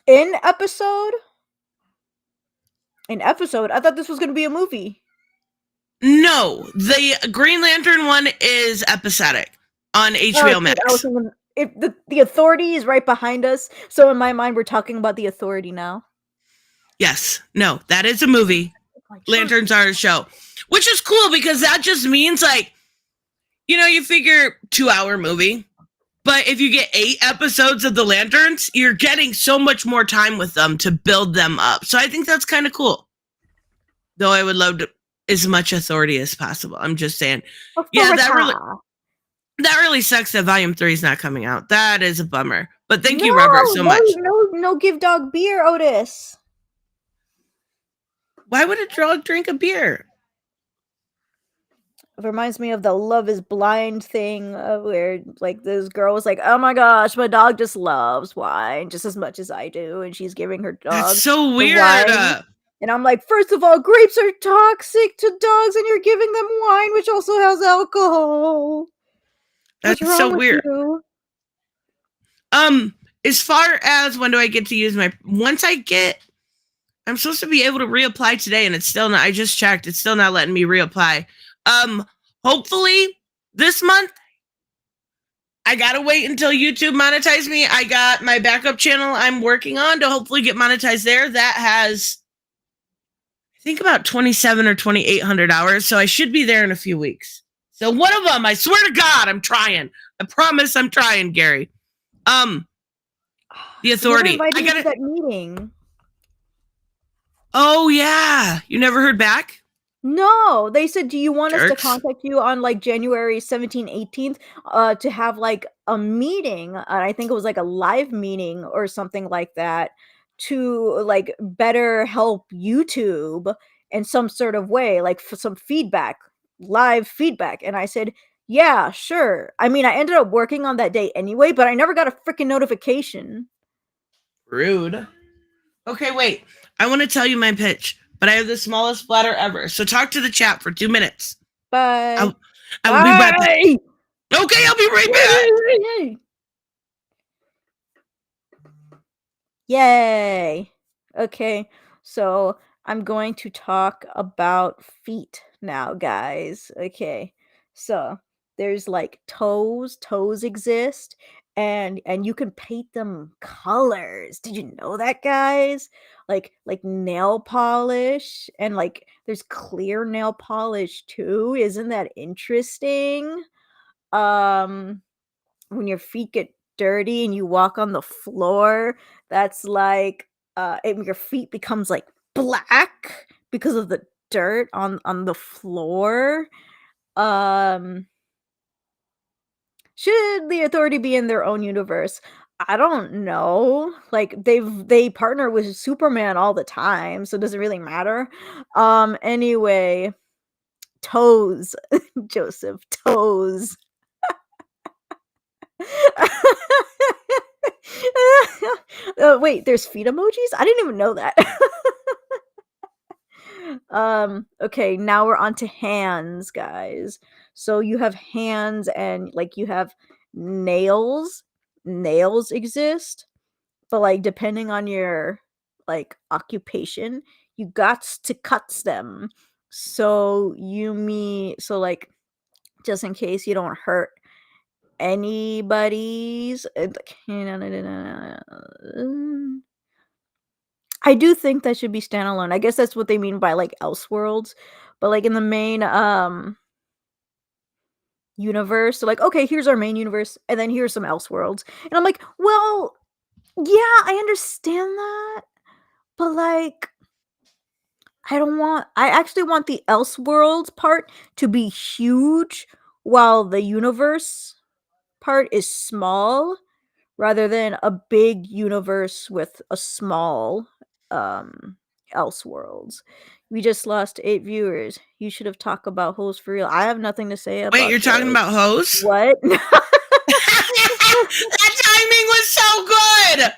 In episode? An episode? I thought this was going to be a movie. No, the Green Lantern one is episodic on HBO Max. I was thinking, if the Authority is right behind us, so in my mind, we're talking about the Authority now. Yes, no, that is a movie. Lanterns are a show, which is cool because that just means like, you figure 2-hour movie, but if you get 8 episodes of the Lanterns, you're getting so much more time with them to build them up. So I think that's kind of cool. Though I would love to as much Authority as possible. I'm just saying. Yeah, that really sucks that Volume 3 is not coming out. That is a bummer. But thank you, Robert, so much. No, give dog beer, Otis. Why would a dog drink a beer? It reminds me of the Love is Blind thing where like this girl was like, oh my gosh, my dog just loves wine just as much as I do. And she's giving her dog That's so weird. And I'm like, first of all, grapes are toxic to dogs and you're giving them wine, which also has alcohol. That's so weird. You? As far as when do I get to use I'm supposed to be able to reapply today and it's still not, I just checked, it's still not letting me reapply. Hopefully this month. I gotta wait until YouTube monetizes me. I got my backup channel I'm working on to hopefully get monetized there. That has, I think, about 2,700 or 2,800 hours. So I should be there in a few weeks. So one of them, I swear to God, I'm trying. I promise I'm trying, Gary. The Authority. I got that meeting. Oh yeah, you never heard back? No, they said, do you want us to contact you on like January 17th, 18th to have like a meeting? I think it was like a live meeting or something like that to like better help YouTube in some sort of way, like for some feedback, live feedback. And I said, yeah, sure. I mean, I ended up working on that day anyway, but I never got a freaking notification. Rude. Okay, wait. I want to tell you my pitch. But I have the smallest bladder ever. So talk to the chat for 2 minutes. Bye. I will be right back. Okay, I'll be right back. Yay. Okay, so I'm going to talk about feet now, guys. Okay, so there's like toes. Toes exist. And you can paint them colors. Did you know that, guys? Like nail polish, and like there's clear nail polish too. Isn't that interesting? When your feet get dirty and you walk on the floor, that's like your feet becomes like black because of the dirt on the floor. Should the Authority be in their own universe? I don't know. Like they partner with Superman all the time, so it doesn't really matter. Anyway, toes. Joseph, toes. Wait, there's feet emojis? I didn't even know that. Okay, now we're on to hands, guys. So you have hands and like you have nails. Nails exist, but like depending on your like occupation, you got to cut them. So like just in case you don't hurt anybody's. I do think that should be standalone. I guess that's what they mean by like Elseworlds, but like in the main universe, so like, okay, here's our main universe, and then here's some Elseworlds, and I'm like, well, yeah, I understand that, but like, I actually want the Elseworlds part to be huge while the universe part is small rather than a big universe with a small Elseworlds. We just lost 8 viewers. You should have talked about hoes for real. I have nothing to say Wait, about you're talking shows. about hoes? What? That timing was so good.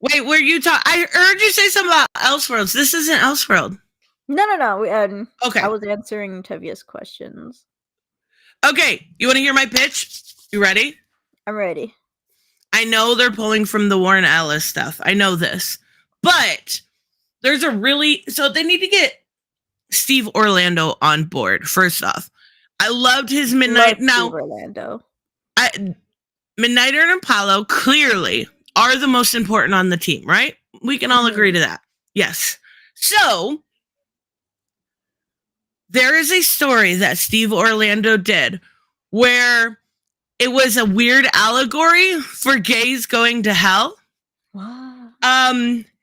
Wait, were you I heard you say something about Elseworlds. This isn't Elseworld. No. Okay. I was answering Tevia's questions. Okay, you want to hear my pitch? You ready? I'm ready. I know they're pulling from the Warren Ellis stuff. I know this. But there's so they need to get Steve Orlando on board, first off. I loved his Midnight. Now, Steve Orlando. Midnighter and Apollo clearly are the most important on the team, right? We can all agree to that. Yes. So, there is a story that Steve Orlando did where it was a weird allegory for gays going to hell. Wow.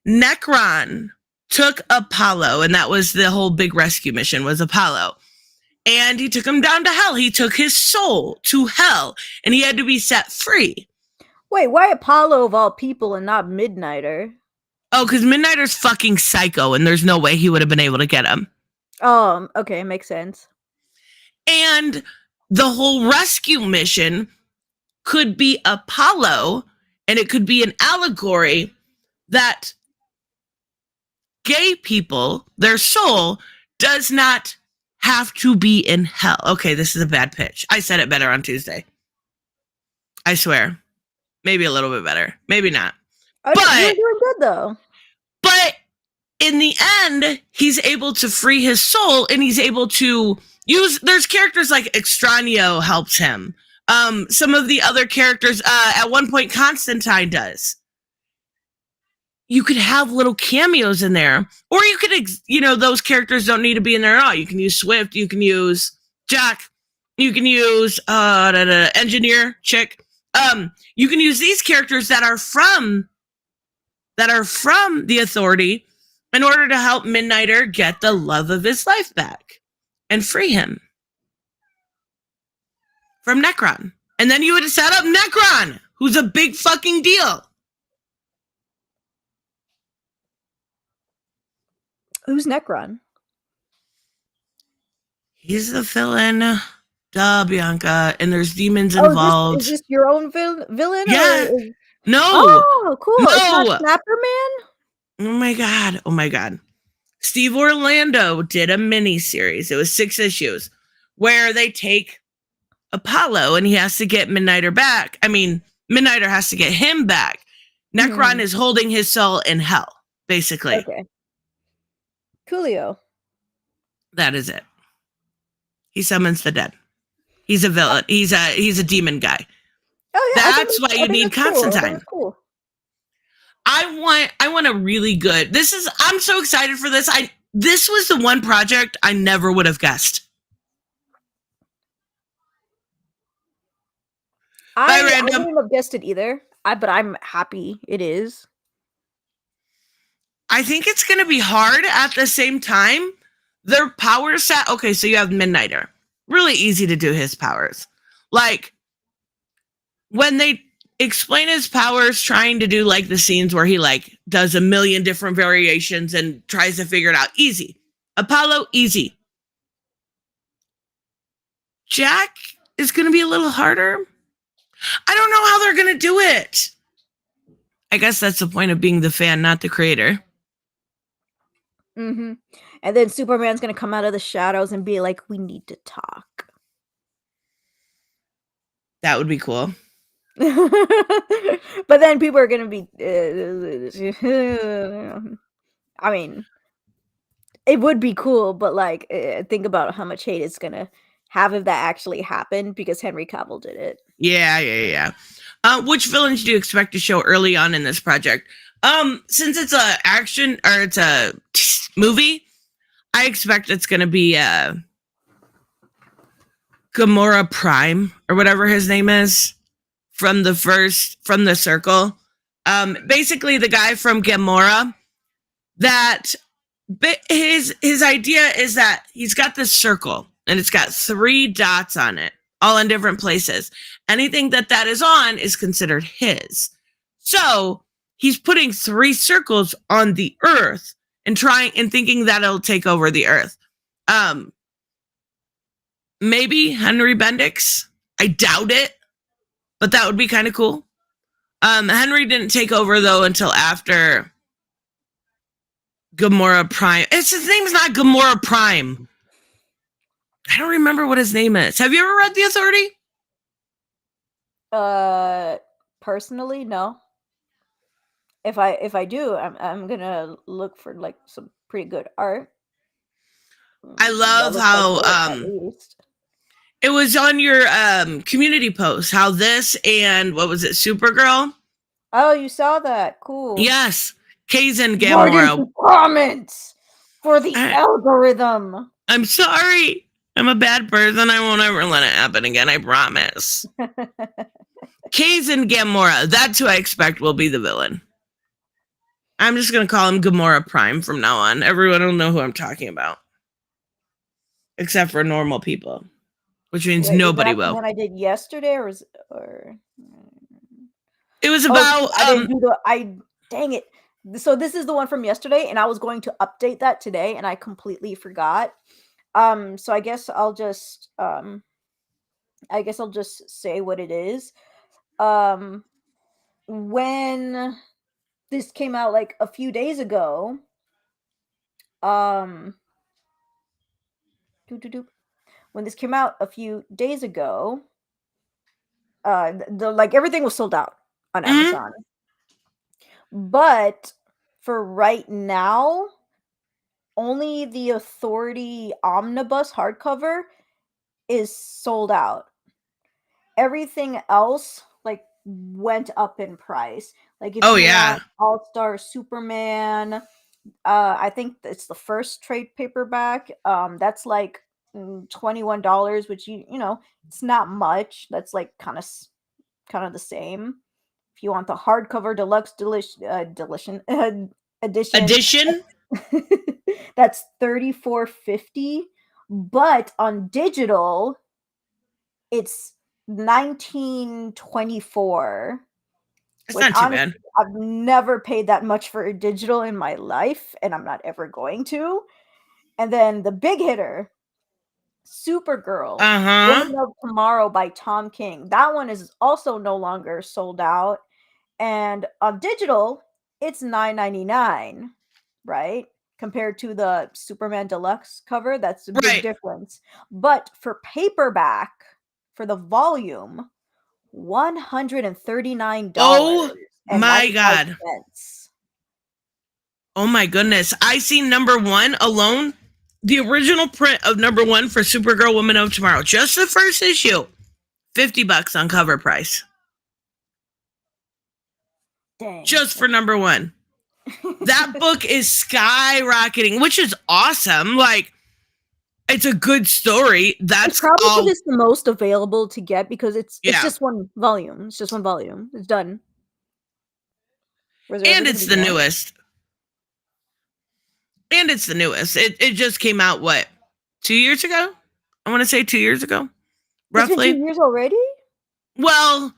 Necron took Apollo, and that was the whole big rescue mission was Apollo. And he took him down to hell. He took his soul to hell, and he had to be set free. Wait, why Apollo of all people and not Midnighter? Oh, because Midnighter's fucking psycho, and there's no way he would have been able to get him. Oh, okay, makes sense. And the whole rescue mission could be Apollo, and it could be an allegory that gay people, their soul, does not have to be in hell. Okay, this is a bad pitch. I said it better on Tuesday. I swear. Maybe a little bit better. Maybe not. Oh, you're doing good, though. But in the end, he's able to free his soul, and he's able to there's characters like Extraño helps him. Some of the other characters, at one point, Constantine does. You could have little cameos in there, or you could, those characters don't need to be in there at all. You can use Swift, you can use Jack, you can use engineer chick. You can use these characters that are from the Authority in order to help Midnighter get the love of his life back and free him from Necron. And then you would set up Necron, who's a big fucking deal. Who's Necron? He's the villain. Duh, Bianca. And there's demons involved. Is this your own villain? Yeah. No. Oh, cool. No. It's not Snapper Man? Oh my God. Steve Orlando did a mini-series. It was 6 issues where they take Apollo and he has to get Midnighter back. I mean, Midnighter has to get him back. Necron is holding his soul in hell, basically. Okay. Coolio. That is it. He summons the dead. He's a villain. He's a demon guy. Oh yeah, that's why you need Constantine. Cool. I want a really good. I'm so excited for this. This was the one project I never would have guessed. I wouldn't have guessed it either. But I'm happy it is. I think it's going to be hard at the same time. Their power set. Okay, so you have Midnighter. Really easy to do his powers. Like, when they explain his powers, trying to do, like, the scenes where he, like, does a million different variations and tries to figure it out. Easy. Apollo, easy. Jack is going to be a little harder. I don't know how they're going to do it. I guess that's the point of being the fan, not the creator. Mm-hmm. And then Superman's going to come out of the shadows and be like, we need to talk. That would be cool. But then people are going to be... I mean, it would be cool, but like, think about how much hate it's going to have if that actually happened because Henry Cavill did it. Yeah. Which villains do you expect to show early on in this project? Since it's a action or it's a movie, I expect it's going to be Gamora Prime or whatever his name is from the Circle. Basically the guy from Gamora that But his idea is that he's got this circle and it's got 3 dots on it, all in different places. Anything that is on is considered his. So he's putting 3 circles on the earth and thinking that it'll take over the earth. Maybe Henry Bendix. I doubt it, but that would be kind of cool. Henry didn't take over though until after Gamora Prime. His name's not Gamora Prime. I don't remember what his name is. Have you ever read The Authority? Personally, no. If I do, I'm gonna look for like some pretty good art. I love how it was on your community post, how this and what was it, Supergirl? Oh, you saw that. Cool. Yes. Kaizen Gamora. Comments for the algorithm. I'm sorry. I'm a bad person. I won't ever let it happen again. I promise. Kaizen Gamora. That's who I expect will be the villain. I'm just going to call him Gamora Prime from now on. Everyone will know who I'm talking about. Except for normal people. Which means nobody will. What I did yesterday or it was about dang it. So this is the one from yesterday, and I was going to update that today, and I completely forgot. So I guess I'll just say what it is. When this came out like a few days ago, when this came out a few days ago, everything was sold out on Amazon. But for right now, only the Authority Omnibus hardcover is sold out. Everything else like went up in price. Like if you want All-Star Superman, I think it's the first trade paperback. That's like $21, which you know it's not much. That's like kind of the same. If you want the hardcover deluxe edition, that's $34.50. But on digital, it's $19.24. It's not too bad. I've never paid that much for a digital in my life, and I'm not ever going to. And then the big hitter, Supergirl, Woman of Tomorrow by Tom King. That one is also no longer sold out. And on digital, it's $9.99, right? Compared to the Superman Deluxe cover. That's a big difference. But for paperback, for the volume, $139. Oh my God. Oh my goodness. I see number 1 alone. The original print of number 1 for Supergirl Woman of Tomorrow. Just the first issue. $50 on cover price. Dang. Just for number 1. That book is skyrocketing, which is awesome. Like, it's a good story. That's probably just the most available to get because it's just one volume. It's just one volume. It's done. And it's the newest. And it's the newest. It just came out, 2 years ago? I want to say 2 years ago. Roughly. It's been 2 years already? Well,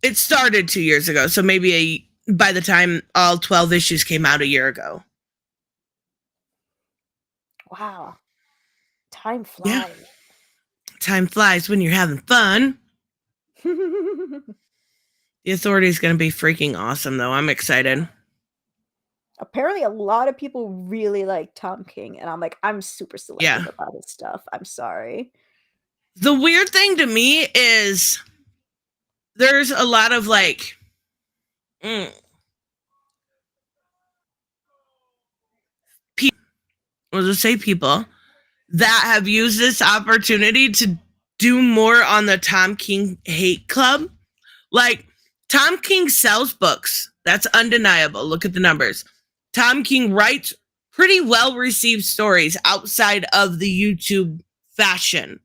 it started 2 years ago. So maybe by the time all 12 issues came out a year ago. Wow. Time flies. Yeah. Time flies when you're having fun. The Authority is going to be freaking awesome, though. I'm excited. Apparently, a lot of people really like Tom King, and I'm super selective about his stuff. I'm sorry. The weird thing to me is there's a lot of people, we'll just say people, that have used this opportunity to do more on the Tom King hate club. Like, Tom King sells books. That's undeniable. Look at the numbers. Tom King writes pretty well-received stories outside of the YouTube fashion.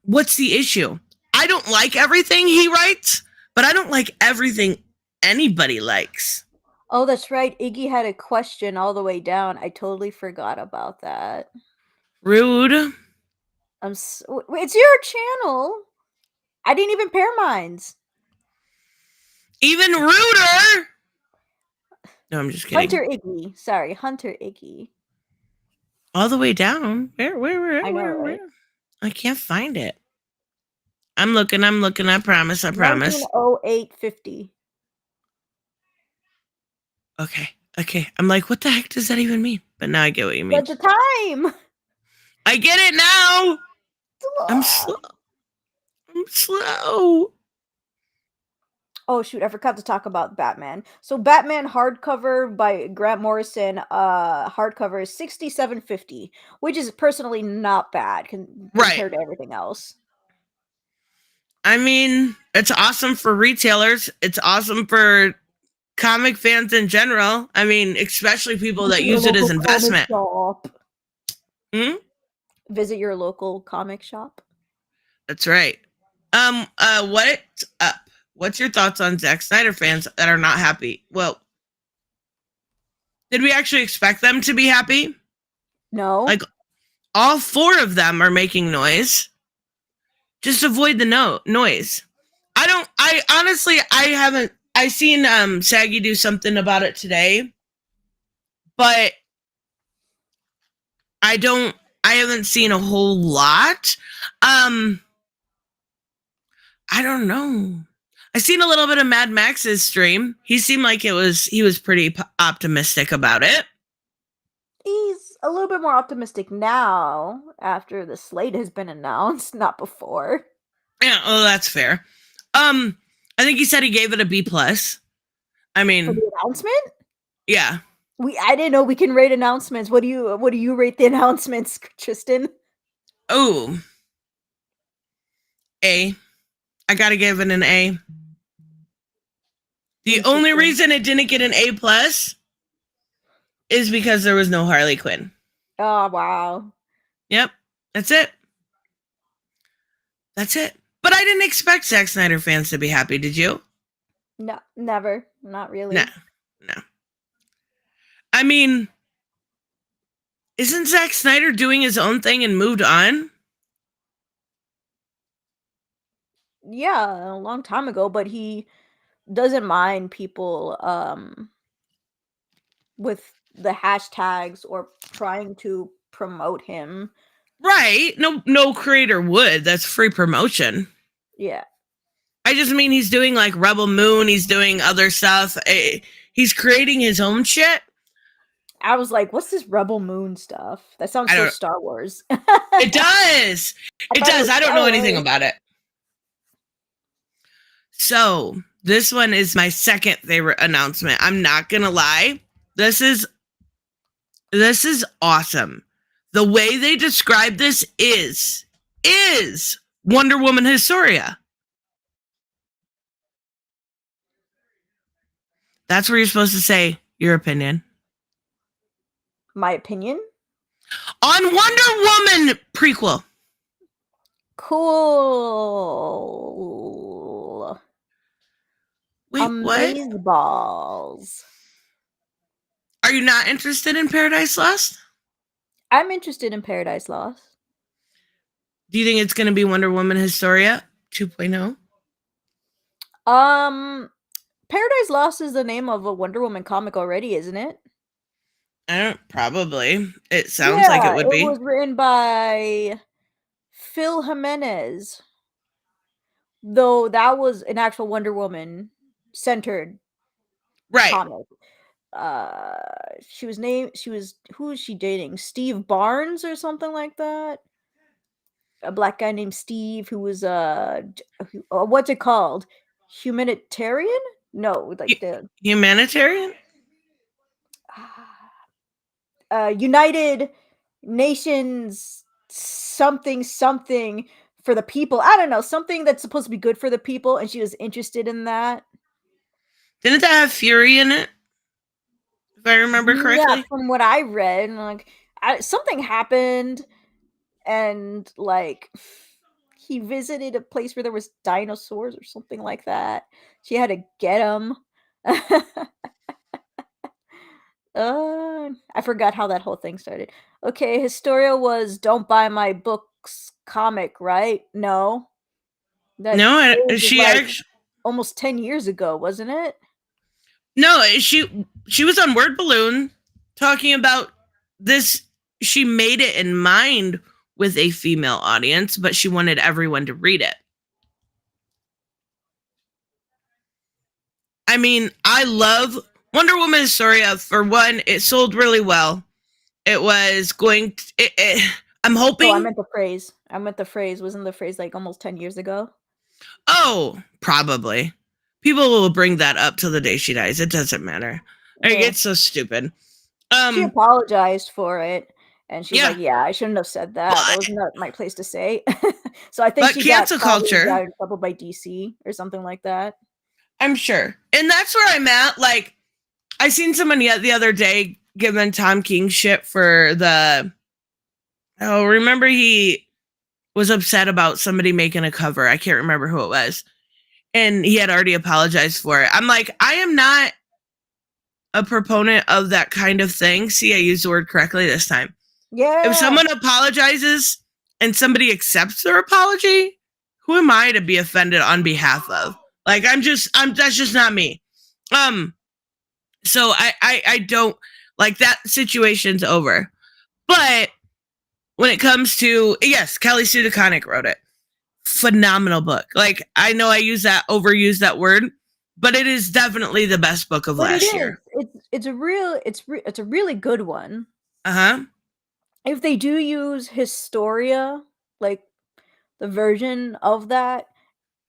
What's the issue? I don't like everything he writes, but I don't like everything anybody likes. Oh, that's right. Iggy had a question all the way down. I totally forgot about that. Rude. It's your channel. I didn't even pair mines. Even ruder. No, I'm just kidding. Hunter Iggy. Sorry, Hunter Iggy. All the way down. Where? I know, right? I can't find it. I'm looking. I promise. 190850. Okay. I'm like, what the heck does that even mean? But now I get what you mean. That's the time. I get it now. I'm slow. Oh shoot, I forgot to talk about Batman. So Batman hardcover by Grant Morrison, hardcover is $67.50, which is personally not bad compared to everything else. I mean, it's awesome for retailers. It's awesome for comic fans in general. I mean, especially people that use it as investment. Visit your local comic shop. That's right. What's up? What's your thoughts on Zack Snyder fans that are not happy? Well, did we actually expect them to be happy? No. Like, all 4 of them are making noise. Just avoid the noise. I seen Saggy do something about it today, but I haven't seen a whole lot. I don't know. I seen a little bit of Mad Max's stream. He seemed like he was pretty optimistic about it. He's a little bit more optimistic now after the slate has been announced, not before. Yeah, well, that's fair. I think he said he gave it a B+. I mean, for the announcement? Yeah. I didn't know we can rate announcements. What do you rate the announcements, Tristan? Oh. A. I gotta give it an A. The only reason it didn't get an A+ is because there was no Harley Quinn. Oh, wow. Yep. That's it. But I didn't expect Zack Snyder fans to be happy, did you? No, never. Not really. No. I mean, isn't Zack Snyder doing his own thing and moved on? Yeah, a long time ago, but he doesn't mind people with the hashtags or trying to promote him. Right. No creator would. That's free promotion. Yeah. I just mean he's doing like Rebel Moon, he's doing other stuff. He's creating his own shit. I was like, what's this Rebel Moon stuff? That sounds so Star Wars. It does. It does. I don't know anything about it. So, this one is my second favorite announcement. I'm not going to lie. This is awesome. The way they describe this is Wonder Woman Historia. That's where you're supposed to say your opinion. My opinion? On Wonder Woman prequel. Cool. Wait, what? Balls. Are you not interested in Paradise Lost? I'm interested in Paradise Lost. Do you think it's going to be Wonder Woman Historia 2.0? Paradise Lost is the name of a Wonder Woman comic already, isn't it? Probably. It sounds like it would be. It was written by Phil Jimenez. Though that was an actual Wonder Woman centered comic. Who was she dating? Steve Barnes or something like that? A black guy named Steve who was what's it called? Humanitarian? No, like the Humanitarian? United Nations something for the people. I don't know, something that's supposed to be good for the people, and she was interested in that. Didn't that have Fury in it? If I remember correctly? Yeah, from what I read, like something happened, and like he visited a place where there was dinosaurs or something like that. She had to get him. I forgot how that whole thing started. Okay, Historia was "Don't buy my books" comic, right? No. That No, page is, she like, actually almost 10 years ago, wasn't it? no, she was on Word Balloon talking about this. She made it in mind with a female audience, but she wanted everyone to read it. I mean, I love Wonder Woman Historia. For one, it sold really well. It was going to, I'm No, I hoping. meant the phrase. I meant the phrase. Wasn't the phrase, like, almost 10 years ago? Oh, probably. People will bring that up till the day she dies. It doesn't matter. Like, Yeah. it's so stupid. She apologized for it, and she's Yeah, like, "Yeah, I shouldn't have said that. That was but not my place to say." So I think but she got cancel probably got culture, in trouble by DC or something like that. I'm sure. And that's where I'm at. Like, I seen someone the other day giving Tom King shit for the. Oh, remember he was upset about somebody making a cover. I can't remember who it was. And he had already apologized for it. I'm like, I am not a proponent of that kind of thing. See, I used the word correctly this time. If Yeah. someone apologizes and somebody accepts their apology, who am I to be offended on behalf of? Like, I'm that's just not me. So I don't like that situation's over. But when it comes to, yes, Kelly Sue DeConnick wrote it. Phenomenal book. Like, I know I overuse that word, but it is definitely the best book of But it last is. year. It's a really good one. Uh-huh. If they do use Historia, like, the version of that,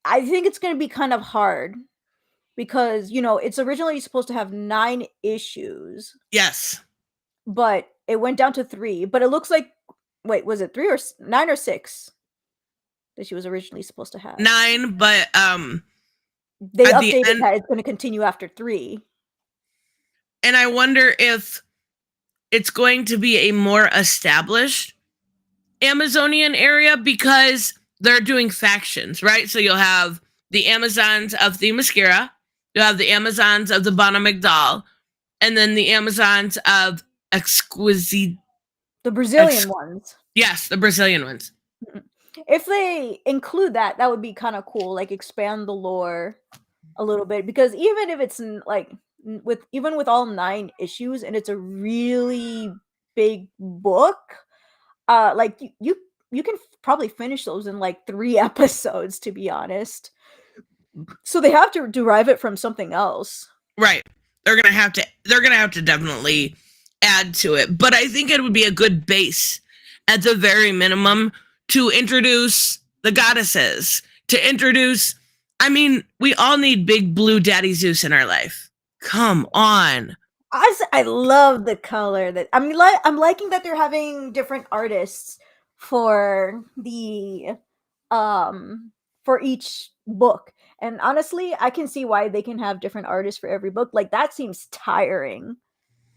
I think it's gonna be kind of hard because, it's originally supposed to have 9 issues, Yes. but it went down to 3, but it looks like wait, was it 3 or 9 or 6 that she was originally supposed to have? 9, but They at the updated end, that it's gonna continue after 3. and I wonder if it's going to be a more established Amazonian area because they're doing factions, right? So you'll have the Amazons of Themyscira, you'll have the Amazons of the Bana Migdal, and then the Amazons of Exquisite. The Brazilian ones. Yes, the Brazilian ones. Mhm. If they include that, that would be kinda cool, like, expand the lore a little bit, because even if it's with all 9 issues and it's a really big book, like, you can probably finish those in, like, 3 episodes, to be honest. So they have to derive it from something else. Right. They're gonna have to definitely add to it. But I think it would be a good base at the very minimum to introduce the goddesses, to introduce, I mean, we all need big blue daddy Zeus in our life. Come on. I love the color that I'm liking that they're having different artists for the for each book. And honestly, I can see why they can have different artists for every book. Like, that seems tiring,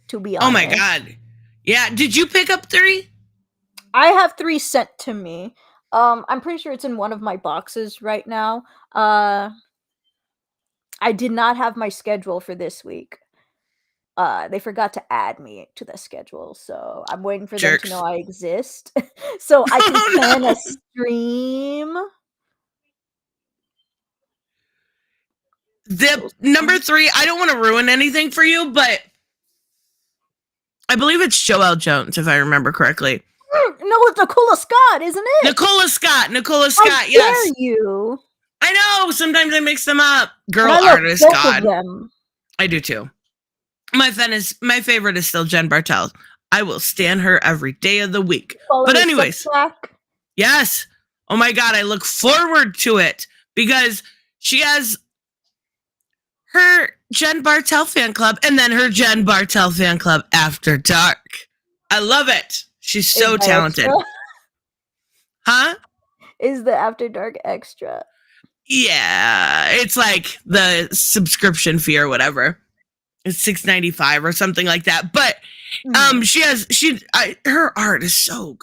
to be Oh my honest. god. Yeah, did you pick up 3? I have 3 sent to me. I'm pretty sure it's in one of my boxes right now. I did not have my schedule for this week. They forgot to add me to the schedule, so I'm waiting for them to know Jerks. I exist so I can Oh plan a no. stream. The number 3, I don't want to ruin anything for you, but I believe it's Joelle Jones, if I remember correctly. No, it's Nicola Scott, isn't it? Nicola Scott, How yes. dare you? I know, sometimes I mix them up. Girl And I love artist, both of God. them. I do too. My favorite is still Jen Bartel. I will stand her every day of the week. Follow But the anyways, Substack. yes. Oh my God, I look forward to it because she has her Jen Bartel fan club and then her Jen Bartel fan club after dark. I love it. She's so Is that talented. extra? Huh? Is the After Dark extra? Yeah, it's like the subscription fee or whatever. It's $6.95 or something like that. But her art is so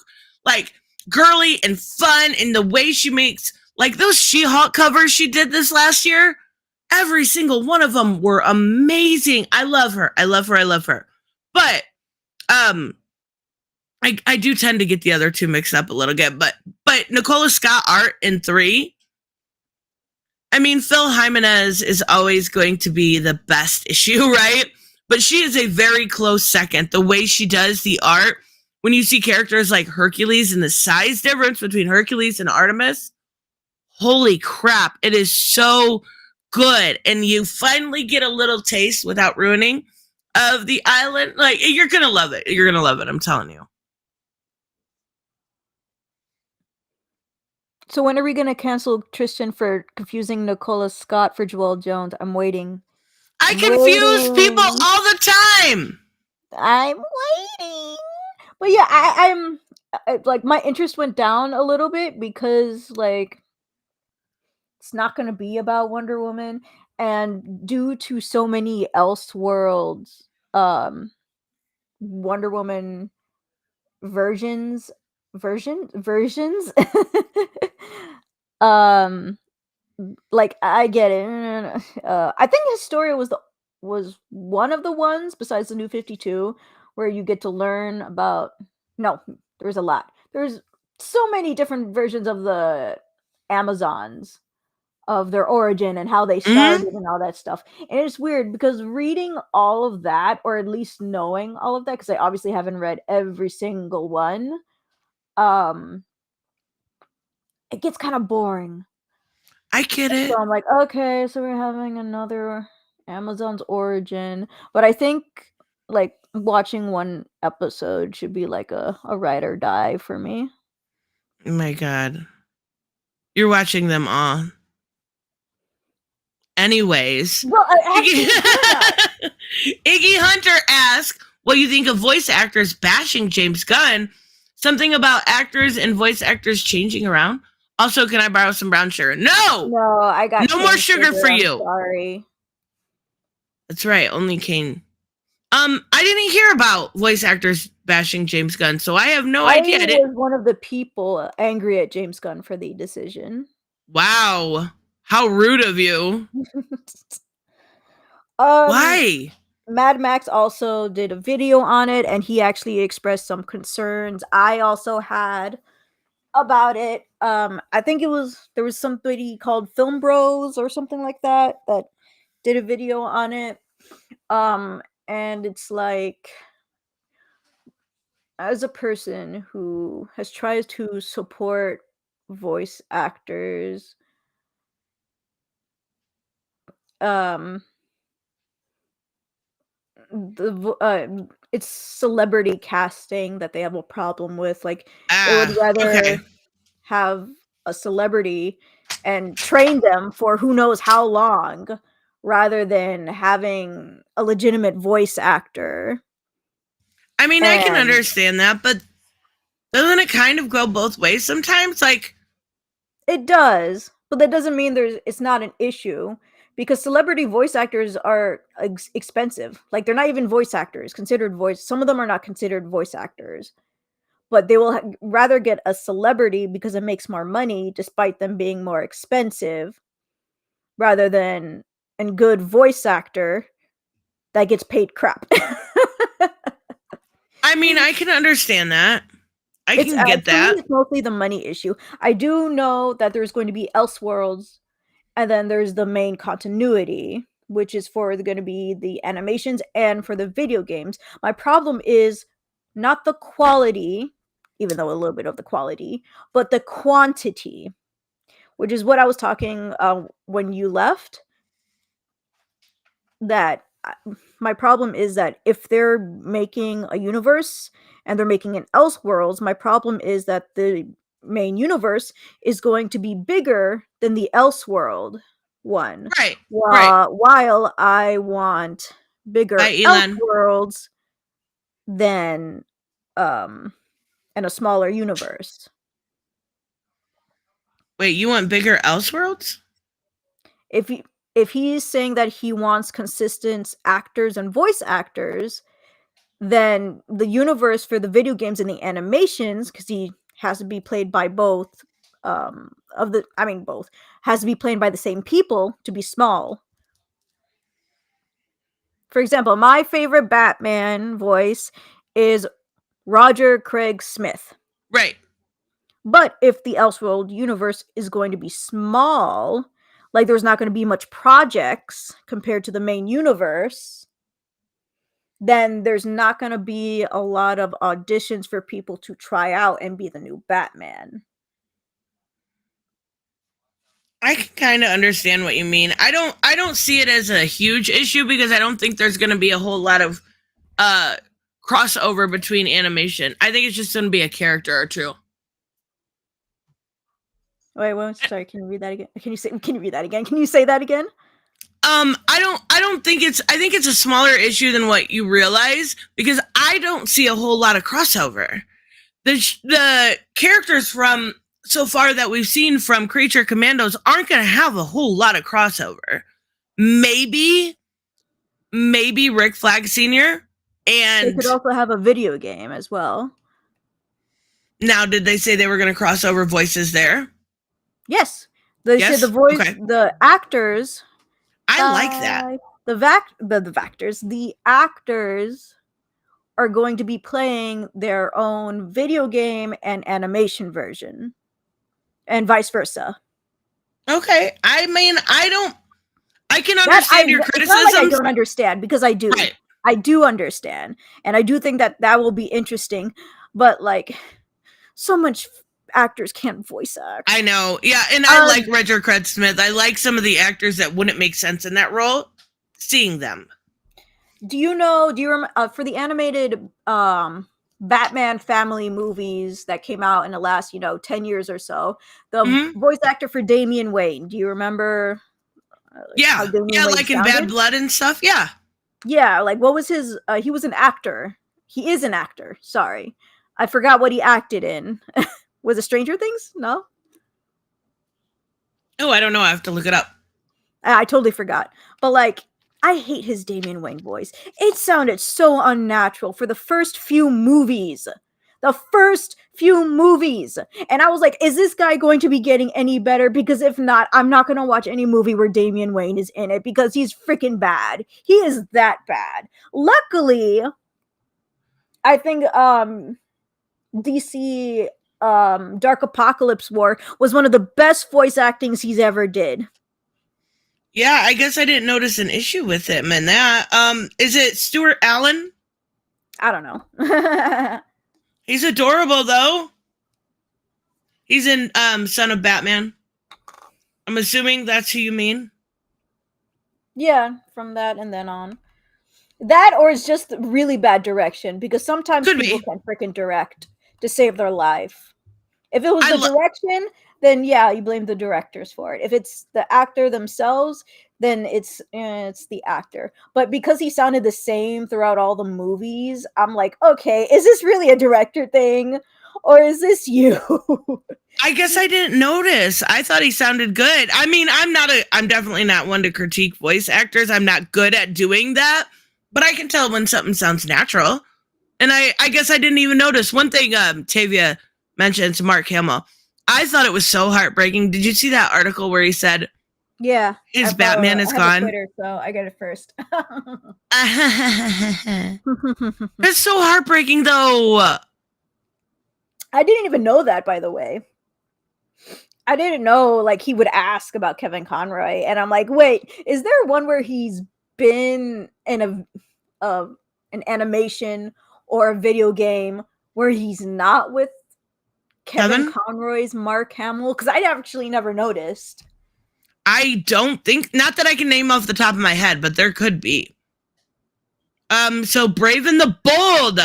like girly and fun, and the way she makes like those She-Hulk covers she did this last year. Every single one of them were amazing. I love her. I love her. I love her. But I do tend to get the other two mixed up a little bit. But Nicola Scott art in 3. I mean, Phil Jimenez is always going to be the best issue, right? But she is a very close second. The way she does the art, when you see characters like Hercules and the size difference between Hercules and Artemis, holy crap, it is so good. And you finally get a little taste without ruining of the island. Like, you're going to love it. You're going to love it. I'm telling you. So when are we gonna cancel Tristan for confusing Nicola Scott for Joelle Jones? I'm waiting. I confuse people all the time. I'm waiting. But yeah, I'm like, my interest went down a little bit because, like, it's not gonna be about Wonder Woman, and due to so many Elseworlds Wonder Woman versions um like, I get it. I think Historia was one of the ones besides the New 52 where you get to learn about. No, there's a lot. There's so many different versions of the Amazons, of their origin and how they started and all that stuff. And it's weird because reading all of that, or at least knowing all of that, because I obviously haven't read every single one, it gets kind of boring. I get it. So I'm like, okay, so we're having another Amazon's origin. But I think, like, watching one episode should be like a ride or die for me. Oh my God. You're watching them all. Anyways. Well, I Iggy Hunter asks, what do you think of voice actors bashing James Gunn? Something about actors and voice actors changing around? Also, can I borrow some brown sugar? No! I got no more sugar for you. Sorry. That's right, only cane. I didn't hear about voice actors bashing James Gunn, so I have no idea. I was one of the people angry at James Gunn for the decision. Wow. How rude of you. Why? Mad Max also did a video on it, and he actually expressed some concerns I also had about it. I think there was somebody called Film Bros or something like that did a video on it. And it's like, as a person who has tried to support voice actors, it's celebrity casting that they have a problem with. Like, they would rather have a celebrity and train them for who knows how long rather than having a legitimate voice actor. I mean, I can understand that, but doesn't it kind of go both ways sometimes? Like, it does, but that doesn't mean it's not an issue, because celebrity voice actors are expensive. Like, they're not even voice actors considered voice. Some of them are not considered voice actors, but they will rather get a celebrity because it makes more money despite them being more expensive, rather than a good voice actor that gets paid crap. I mean, I can understand that. I can get that. It's mostly the money issue. I do know that there's going to be Elseworlds, and then there's the main continuity, which is for going to be the animations and for the video games. My problem is not the quality, even though a little bit of the quality, but the quantity, which is what I was talking when you left. That my problem is that if they're making a universe and they're making an Elseworlds, my problem is that the main universe is going to be bigger than the Elseworld one. Right. While I want bigger Elseworlds than and a smaller universe. Wait, you want bigger Elseworlds? If he's saying that he wants consistent actors and voice actors, then the universe for the video games and the animations, because he has to be played by both, has to be played by the same people to be small. For example, my favorite Batman voice is Roger Craig Smith. Right. But if the Elseworld universe is going to be small, like there's not going to be much projects compared to the main universe, then there's not going to be a lot of auditions for people to try out and be the new Batman. I can kind of understand what you mean. I don't see it as a huge issue because I don't think there's going to be a whole lot of crossover between animation. I think it's just going to be a character or two. Wait, what? Sorry, can you read that again? Can you read that again? Can you say that again? I don't think I think it's a smaller issue than what you realize because I don't see a whole lot of crossover. The characters from so far that we've seen from Creature Commandos aren't going to have a whole lot of crossover. Maybe Rick Flag Sr. and They could also have a video game as well. Now, did they say they were going to cross over voices there? Yes, they said the voice, okay. The actors. I like that. The actors are going to be playing their own video game and animation version, and vice versa. Okay, I mean, I can understand your criticisms. It's not like I don't understand, because I do. Right. I do understand, and I do think that will be interesting. But like, so much actors can't voice act. I know, yeah, and I like Roger Craig Smith. I like some of the actors that wouldn't make sense in that role. Seeing them. Do you remember for the animated Batman family movies that came out in the last 10 years or so, the voice actor for Damian Wayne? Do you remember? Yeah, like in Bad Blood and stuff. Yeah, like what was his? He was an actor. He is an actor. Sorry, I forgot what he acted in. Was it Stranger Things? No. Oh, I don't know. I have to look it up. I totally forgot. But like, I hate his Damian Wayne voice. It sounded so unnatural for the first few movies. And I was like, is this guy going to be getting any better? Because if not, I'm not going to watch any movie where Damian Wayne is in it, because he's freaking bad. He is that bad. Luckily, I think DC Dark Apocalypse War was one of the best voice actings he's ever did. Yeah, I guess I didn't notice an issue with him in that. Is it Stuart Allen? I don't know. He's adorable, though. He's in Son of Batman. I'm assuming that's who you mean. Yeah, from that and then on. That, or it's just really bad direction, because sometimes people can freaking direct to save their life. If it was the direction, then yeah, you blame the directors for it. If it's the actor themselves, then it's the actor. But because he sounded the same throughout all the movies, I'm like, okay, is this really a director thing, or is this you? I guess I didn't notice. I thought he sounded good. I mean, I'm definitely not one to critique voice actors. I'm not good at doing that, but I can tell when something sounds natural. And I guess I didn't even notice. One thing Tavia mentioned to Mark Hamill, I thought it was so heartbreaking. Did you see that article where he said, yeah, his Batman is gone? Twitter, so I got it first. It's so heartbreaking, though. I didn't even know that, by the way. I didn't know, like, he would ask about Kevin Conroy, and I'm like, wait, is there one where he's been in an animation or a video game where he's not with Kevin Conroy's Mark Hamill? Because I actually never noticed. I don't think, not that I can name off the top of my head, but there could be. So Brave and the Bold.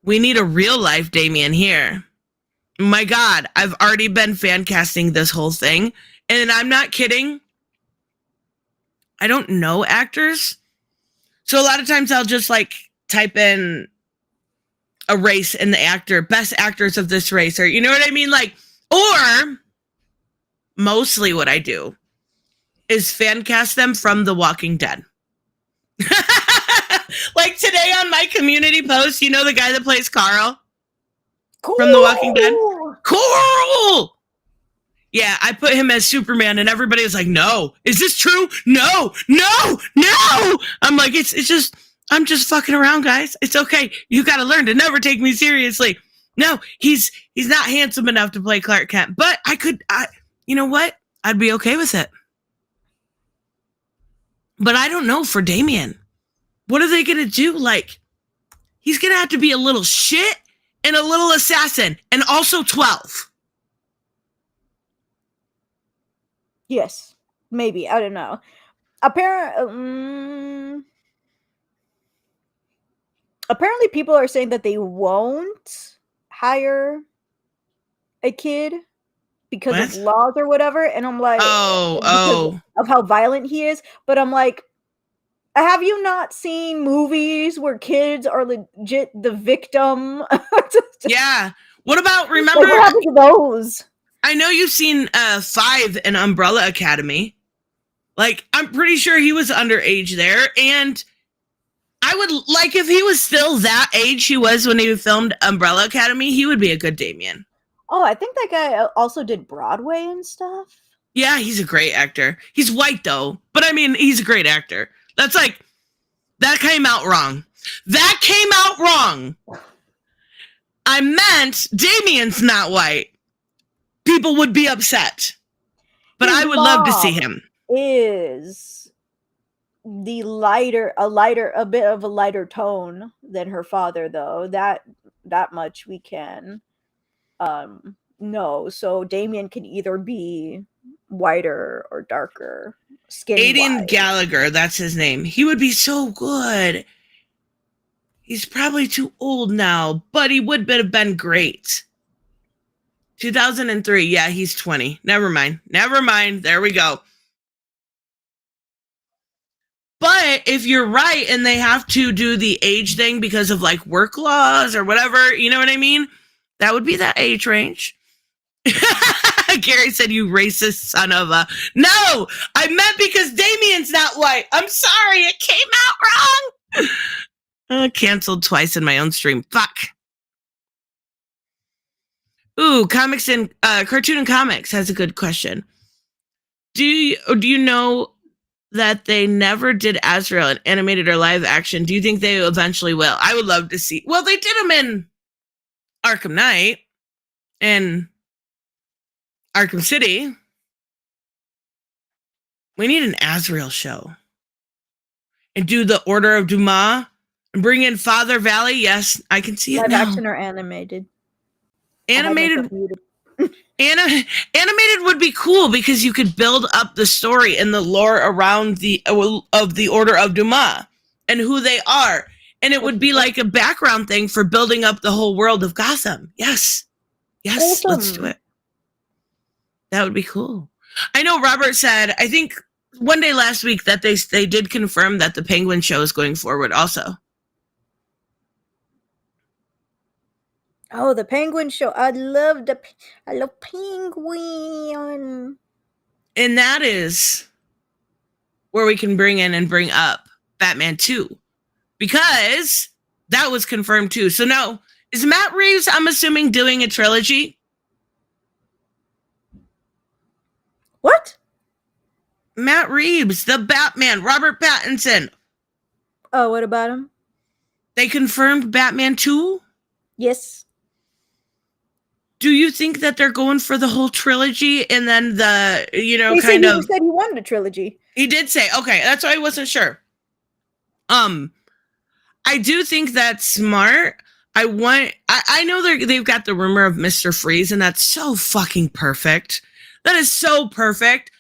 We need a real life Damian here. My God, I've already been fan casting this whole thing, and I'm not kidding. I don't know actors. So a lot of times I'll just like type in a race and the actor, best actors of this race, or you know what I mean? Like, or mostly what I do is fan cast them from The Walking Dead. Like today on my community post, you know the guy that plays Carl from The Walking Dead? Cool! Yeah, I put him as Superman, and everybody was like, "No, is this true? No, no, no!" I'm like, it's just, I'm just fucking around, guys. It's okay. You got to learn to never take me seriously. No, he's not handsome enough to play Clark Kent, but you know what? I'd be okay with it. But I don't know for Damian. What are they gonna do? Like, he's gonna have to be a little shit and a little assassin, and also 12. Yes, maybe. I don't know. Apparently, people are saying that they won't hire a kid because What? of laws or whatever. And I'm like, Oh. of how violent he is. But I'm like, have you not seen movies where kids are legit the victim? Yeah. What about, Like, remember, what happened to those? I know you've seen 5 in Umbrella Academy. Like, I'm pretty sure he was underage there. And I would, like, if he was still that age he was when he filmed Umbrella Academy, he would be a good Damian. Oh, I think that guy also did Broadway and stuff. Yeah, he's a great actor. He's white, though. But, I mean, he's a great actor. That's like, that came out wrong. That came out wrong. I meant Damian's not white. People would be upset. But His I would love to see mom him. Is a bit of a lighter tone than her father, though. That much we can know. So Damien can either be whiter or darker skin. Aidan Gallagher, that's his name. He would be so good. He's probably too old now, but he would have been great. 2003. Yeah, he's 20. Never mind. There we go. But if you're right and they have to do the age thing because of like work laws or whatever, you know what I mean? That would be that age range. Gary said, "You racist son of a..." No, I meant because Damian's not white. I'm sorry, it came out wrong. Canceled twice in my own stream. Fuck. Ooh, comics and cartoon and comics has a good question. Do you know that they never did Azrael in animated or live action? Do you think they eventually will? I would love to see. Well, they did him in Arkham Knight and Arkham City. We need an Azrael show. And do the Order of Dumas and bring in Father Valley. Yes, I can see it live now. action or animated? Animated would be cool because you could build up the story and the lore around the Order of Dumas and who they are. And it would be like a background thing for building up the whole world of Gotham. Yes, awesome. Let's do it. That would be cool. I know Robert said, I think one day last week, that they did confirm that the Penguin show is going forward also. Oh, the Penguin show. I love Penguin. And that is where we can bring in and bring up Batman 2. Because that was confirmed too. So now, is Matt Reeves, I'm assuming, doing a trilogy? What? Matt Reeves, the Batman, Robert Pattinson. Oh, what about him? They confirmed Batman 2? Yes. Do you think that they're going for the whole trilogy and then the, he said he wanted a trilogy. He did say, okay, that's why I wasn't sure. I do think that's smart. I know they've got the rumor of Mr. Freeze, and that's so fucking perfect. That is so perfect.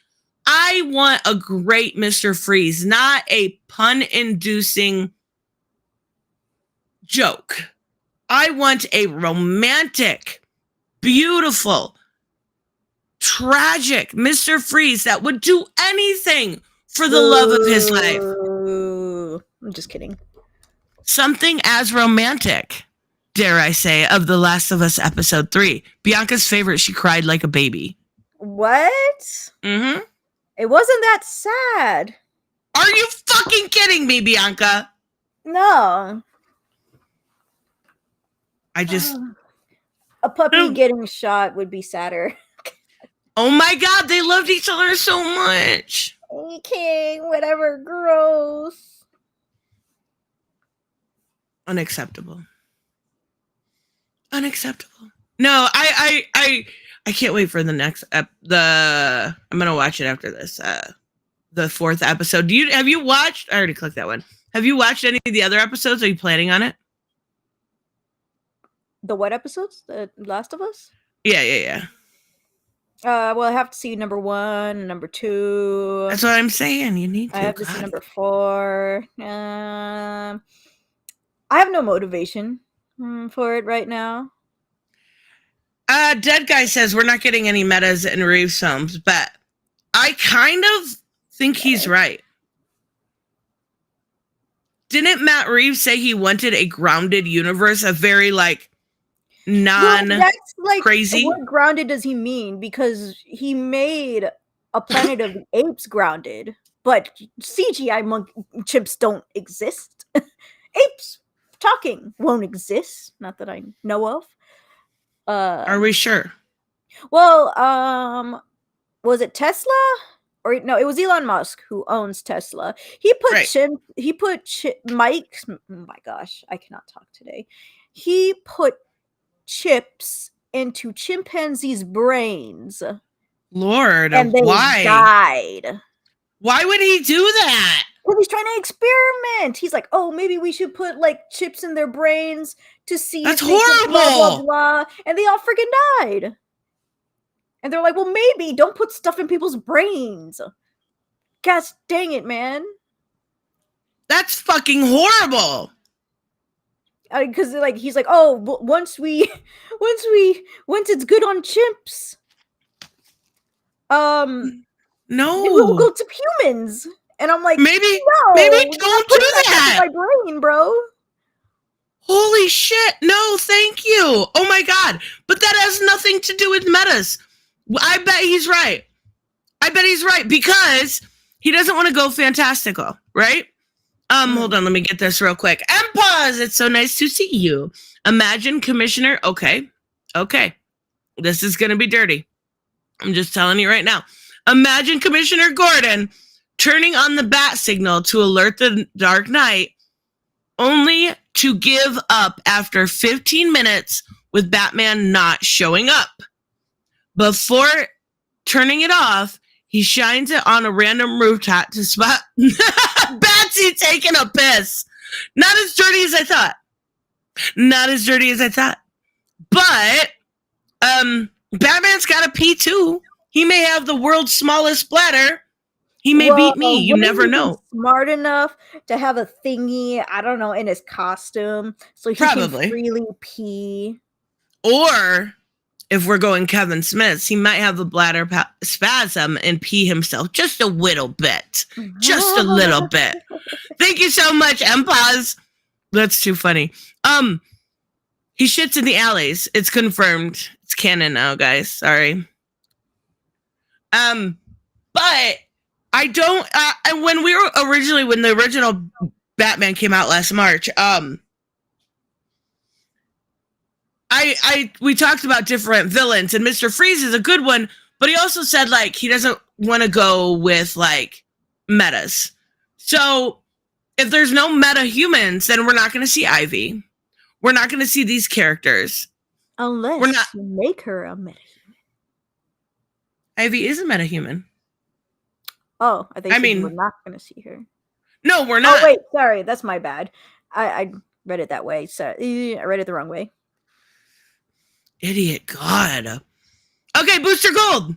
I want a great Mr. Freeze, not a pun-inducing joke. I want a romantic, beautiful, tragic Mr. Freeze that would do anything for the love of his life. I'm just kidding. Something as romantic, dare I say, of The Last of Us episode 3. Bianca's favorite, she cried like a baby. What? Mm-hmm. It wasn't that sad. Are you fucking kidding me, Bianca? No. I just... a puppy getting shot would be sadder. Oh my god, they loved each other so much. Okay, whatever, gross. Unacceptable. No, I can't wait for the next I'm gonna watch it after this. The 4th episode. Have you watched? I already clicked that one. Have you watched any of the other episodes? Are you planning on it? The what episodes? The Last of Us? Yeah. Well, I have to see number 1, number 2. That's what I'm saying. You need to. I have to see number 4. I have no motivation for it right now. Dead Guy says we're not getting any metas in Reeves films, but I kind of think he's right. Didn't Matt Reeves say he wanted a grounded universe, a very crazy? What grounded does he mean? Because he made a Planet of the Apes grounded, but CGI chimps don't exist. Apes talking won't exist, not that I know of. Are we sure? Well, was it Tesla? Or no, it was Elon Musk who owns Tesla. He put Mike. Oh my gosh, I cannot talk today. He put chips into chimpanzees' brains. Lord, and they died. Why would he do that? Well, he's trying to experiment. He's like, oh, maybe we should put chips in their brains to see. That's if they horrible. Can blah, blah, blah. And they all freaking died. And they're like, well, maybe don't put stuff in people's brains. Gosh dang it, man. That's fucking horrible. Because he's like, oh, once it's good on chimps, no, we'll go to humans. And I'm like, maybe don't do that. My brain, bro. Holy shit! No, thank you. Oh my god! But that has nothing to do with metas. I bet he's right. Because he doesn't want to go fantastical, right? Hold on, let me get this real quick. And pause. It's so nice to see you. Imagine Commissioner. Okay. This is gonna be dirty. I'm just telling you right now. Imagine Commissioner Gordon turning on the bat signal to alert the Dark Knight, only to give up after 15 minutes with Batman not showing up. Before turning it off, he shines it on a random rooftop to spot Batsy taking a piss. Not as dirty as I thought. But Batman's got to pee too. He may have the world's smallest bladder. He may beat me. You never know. Smart enough to have a thingy, I don't know, in his costume, so he can freely pee. Or if we're going Kevin Smith, he might have a bladder spasm and pee himself just a little bit. Just a little bit. Thank you so much, Empaz. That's too funny. He shits in the alleys. It's confirmed. It's canon now, guys. Sorry. But I don't. And when the original Batman came out last March, we talked about different villains, and Mr. Freeze is a good one, but he also said he doesn't want to go with metas. So if there's no meta humans, then we're not going to see Ivy. We're not going to see these characters. Unless you make her a meta human. Ivy is a meta human. Oh, I mean, we're not going to see her. No, we're not. Oh, wait, sorry. That's my bad. I read it that way. So I read it the wrong way. Idiot God. Okay, Booster Gold.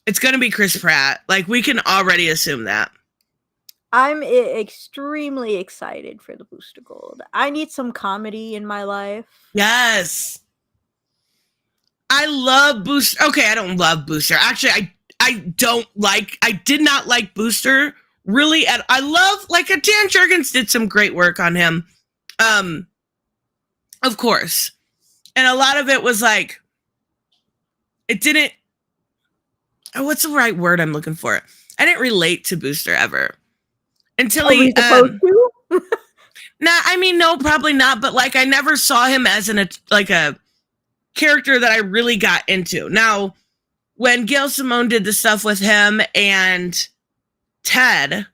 It's going to be Chris Pratt. We can already assume that. I'm extremely excited for the Booster Gold. I need some comedy in my life. Yes. I love Booster. Okay, I don't love Booster. Actually, I did not like Booster really. I love, Dan Jurgens did some great work on him. Of course. And a lot of it was it didn't, what's the right word I'm looking for? I didn't relate to Booster ever. Until he, supposed to? No, probably not. But I never saw him as a character that I really got into. Now, when Gail Simone did the stuff with him and Ted,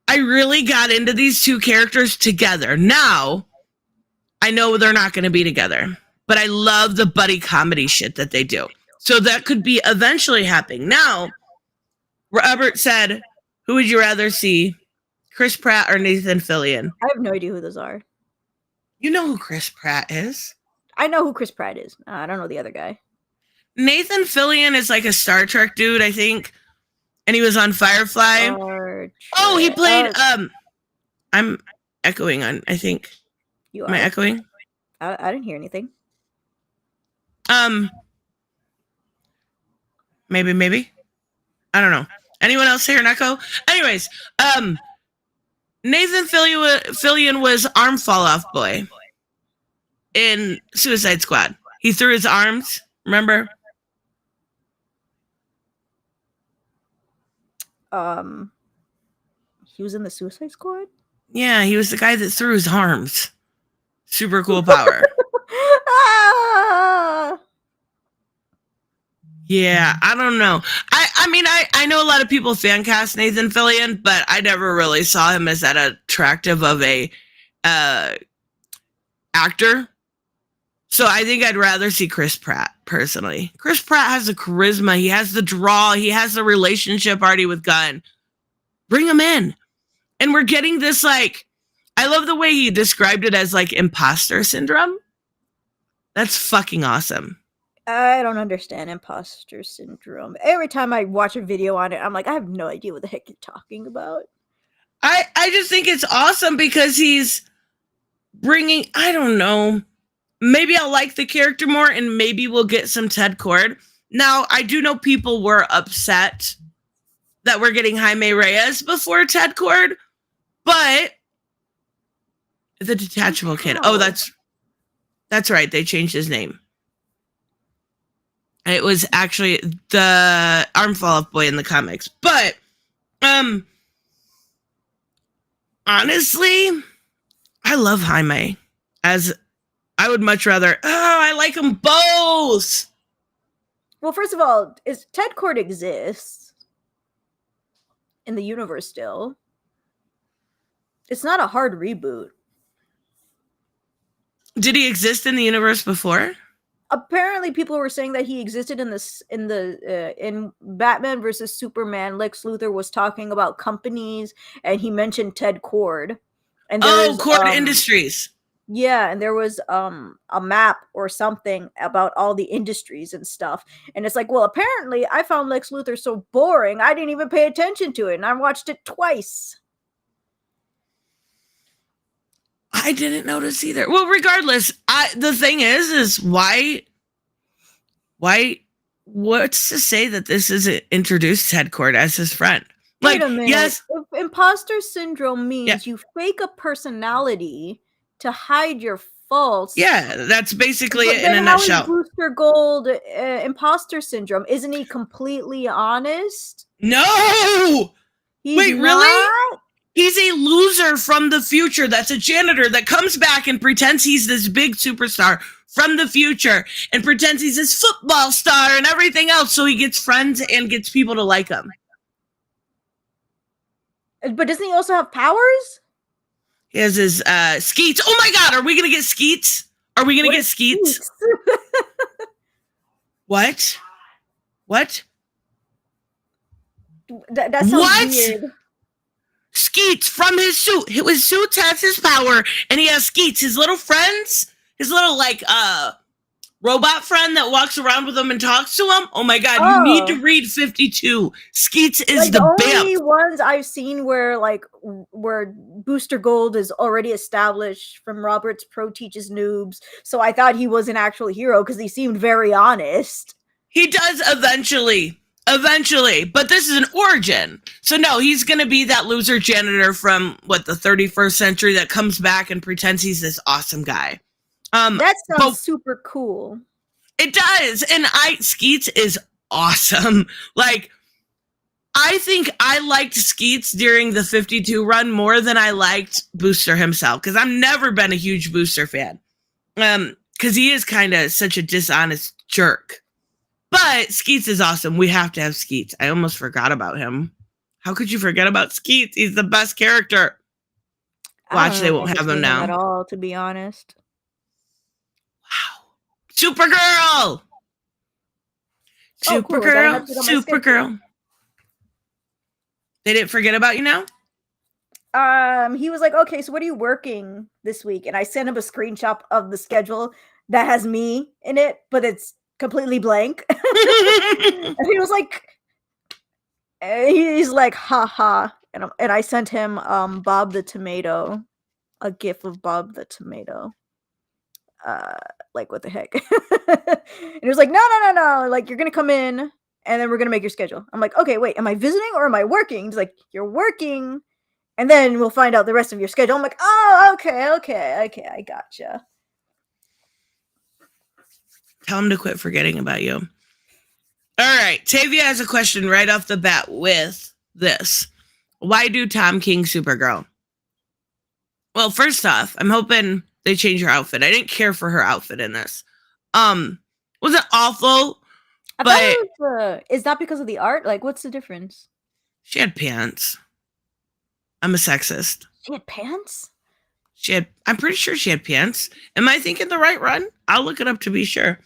I really got into these two characters together. Now, I know they're not going to be together, but I love the buddy comedy shit that they do. So that could be eventually happening. Now, Robert said, who would you rather see, Chris Pratt or Nathan Fillion? I have no idea who those are. You know who Chris Pratt is? I know who Chris Pratt is. I don't know the other guy. Nathan Fillion is like a Star Trek dude, I think. And he was on Firefly. Oh, he played, I'm echoing on, I think. You Am I echoing? I didn't hear anything. Maybe. I don't know. Anyone else hear an echo? Anyways, Nathan Fillion was arm fall off boy in Suicide Squad. He threw his arms, remember? He was in the Suicide Squad? Yeah, he was the guy that threw his arms. Super cool power. Ah! Yeah, I don't know. I mean, I know a lot of people fan cast Nathan Fillion, but I never really saw him as that attractive of a actor. So I think I'd rather see Chris Pratt, personally. Chris Pratt has the charisma. He has the draw. He has the relationship already with Gunn. Bring him in. And we're getting this, like, I love the way he described it as, like, imposter syndrome. That's fucking awesome. I don't understand imposter syndrome. Every time I watch a video on it, I'm like, I have no idea what the heck you're talking about. I just think it's awesome because he's bringing, I don't know, maybe I'll like the character more and maybe we'll get some Ted Kord. Now, I do know people were upset that we're getting Jaime Reyes before Ted Kord, but the detachable kid. Oh, that's right. They changed his name. It was actually the arm fall off boy in the comics. But honestly, I love Jaime. As I would much rather, I like them both. Well, first of all, Ted Kord exists in the universe still. It's not a hard reboot. Did he exist in the universe before? Apparently, people were saying that he existed in Batman versus Superman. Lex Luthor was talking about companies, and he mentioned Ted Kord. And Kord Industries. Yeah, and there was a map or something about all the industries and stuff. And it's like, well, apparently, I found Lex Luthor so boring, I didn't even pay attention to it, and I watched it twice. I didn't notice either. Well, regardless, the thing is why, what's to say that this isn't introduced Ted Kord as his friend? Like, wait a minute. yes. If imposter syndrome means you fake a personality to hide your faults. Yeah, that's basically it in a how nutshell. Is Booster Gold imposter syndrome? Isn't he completely honest? No! Wait, not? really? He's a loser from the future that's a janitor that comes back and pretends he's this big superstar from the future and pretends he's this football star and everything else so he gets friends and gets people to like him. But doesn't he also have powers? He has his Skeets. Oh my God, are we going to get Skeets? Are we going to get Skeets? What? That sounds weird. Skeets from his suit. His suit has his power, and he has Skeets, his little friends, his little robot friend that walks around with him and talks to him. Oh my God, you need to read 52. Skeets is the only ones I've seen where Booster Gold is already established from Robert's Pro Teaches Noobs. So I thought he was an actual hero because he seemed very honest. He does eventually, but this is an origin. So no, he's going to be that loser janitor from the 31st century that comes back and pretends he's this awesome guy. That sounds super cool. It does. And Skeets is awesome. Like, I think I liked Skeets during the 52 run more than I liked Booster himself, because I've never been a huge Booster fan. Because he is kind of such a dishonest jerk. But Skeets is awesome. We have to have Skeets. I almost forgot about him. How could you forget about Skeets? He's the best character. Watch, they won't have him now. At all, to be honest. Wow. Supergirl! Oh, cool. Supergirl. They didn't forget about you now? He was like, okay, so what are you working this week? And I sent him a screenshot of the schedule that has me in it, but it's completely blank. And he was like, he's like, haha. And I sent him Bob the Tomato, a gif of Bob the Tomato. Like, what the heck? And he was like, no, like, you're gonna come in and then we're gonna make your schedule. I'm like, okay, wait, am I visiting or am I working? He's like, you're working, and then we'll find out the rest of your schedule. I'm like, oh, okay, I gotcha. Tell him to quit forgetting about you. All right, Tavia has a question right off the bat with this. Why do Tom King Supergirl? Well, first off, I'm hoping they change her outfit. I didn't care for her outfit in this. Was it awful? Is that because of the art? Like, what's the difference? She had pants. I'm a sexist. She had pants? I'm pretty sure she had pants. Am I thinking the right run? I'll look it up to be sure.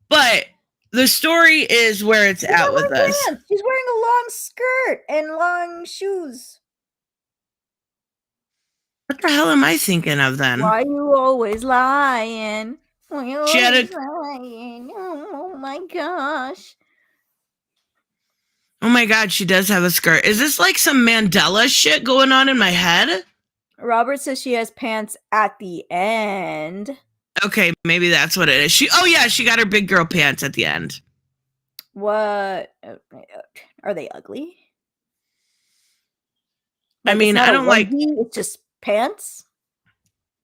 But the story is where it's at with us. Pants. She's wearing a long skirt and long shoes. What the hell am I thinking of then? Why you always lying? She had lying? Oh my gosh. Oh my god, she does have a skirt. Is this like some Mandela shit going on in my head? Robert says she has pants at the end. Okay, maybe that's what it is. She got her big girl pants at the end. What? Are they ugly? I mean, I don't like... It's just pants?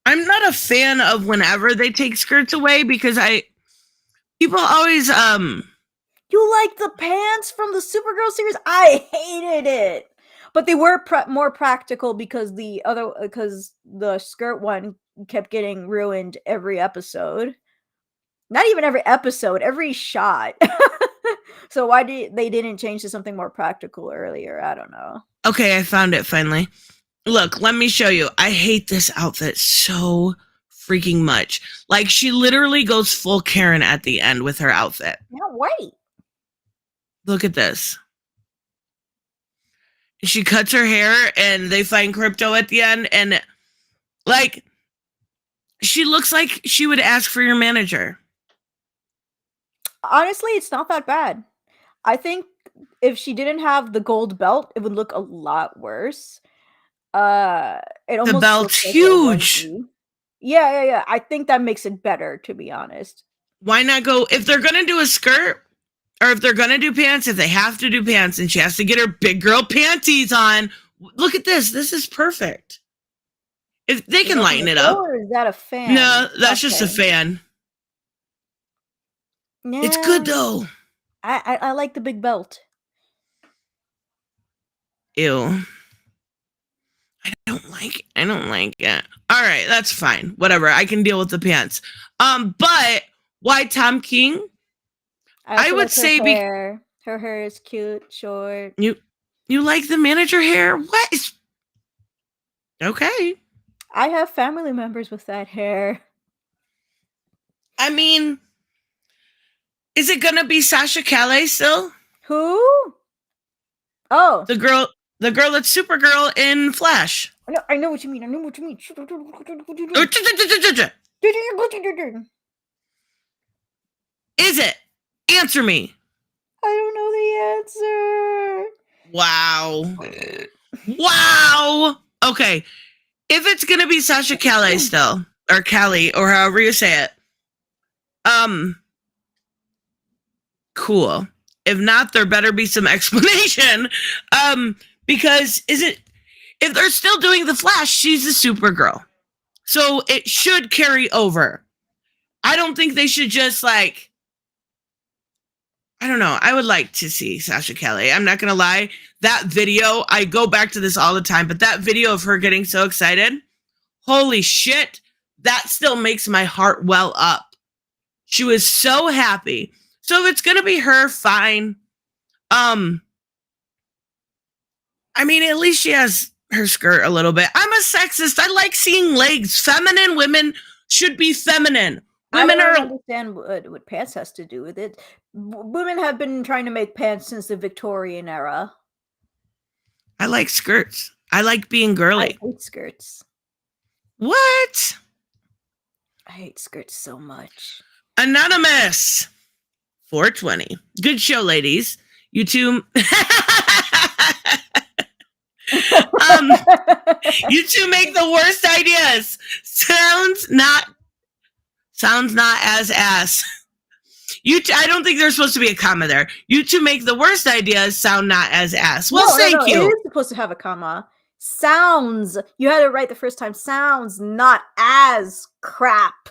I'm not a fan of whenever they take skirts away because people always... You like the pants from the Supergirl series? I hated it. But they were more practical because the skirt one kept getting ruined every episode. Not even every episode, every shot. So why they didn't change to something more practical earlier? I don't know. Okay, I found it finally. Look, let me show you. I hate this outfit so freaking much. Like, she literally goes full Karen at the end with her outfit. Yeah, wait. Look at this. She cuts her hair and they find Crypto at the end. And, like, she looks like she would ask for your manager. Honestly, it's not that bad. I think if she didn't have the gold belt, it would look a lot worse. The belt's huge. Yeah. I think that makes it better, to be honest. Why not go, if they're going to do a skirt, or if they're going to do pants, if they have to do pants and she has to get her big girl panties on, look at this. This is perfect. If they can lighten it up. Or is that a fan? No, that's just a fan. Yeah. It's good though. I like the big belt. Ew. I don't like it. All right, that's fine. Whatever. I can deal with the pants. But why Tom King? I would say her hair is cute, short. You like the manager hair? What is... Okay. I have family members with that hair. I mean, is it gonna be Sasha Calais still? Who? Oh, the girl that's Supergirl in Flash. I know what you mean. Is it? Answer me. I don't know the answer. Wow. Okay. If it's gonna be Sasha Calais still, or Callie, or however you say it, cool. If not, there better be some explanation. Because if they're still doing the Flash, she's a Supergirl. So it should carry over. I don't think they should just like, I don't know. I would like to see Sasha Calais. I'm not going to lie. That video, I go back to this all the time, but that video of her getting so excited, holy shit, that still makes my heart well up. She was so happy. So if it's gonna be her, fine. I mean, at least she has her skirt a little bit. I'm a sexist. I like seeing legs. Feminine women should be feminine. Women I don't are. understand what pants has to do with it. Women have been trying to make pants since the Victorian era. I like skirts. I like being I girly. hate skirts. What? I hate skirts so much. Anonymous 420. Good show, ladies. You two. You two make the worst ideas. Sounds not as ass. I don't think there's supposed to be a comma there. You two make the worst ideas sound not as ass. Well, thank you. It is supposed to have a comma. Sounds. You had it right the first time. Sounds not as crap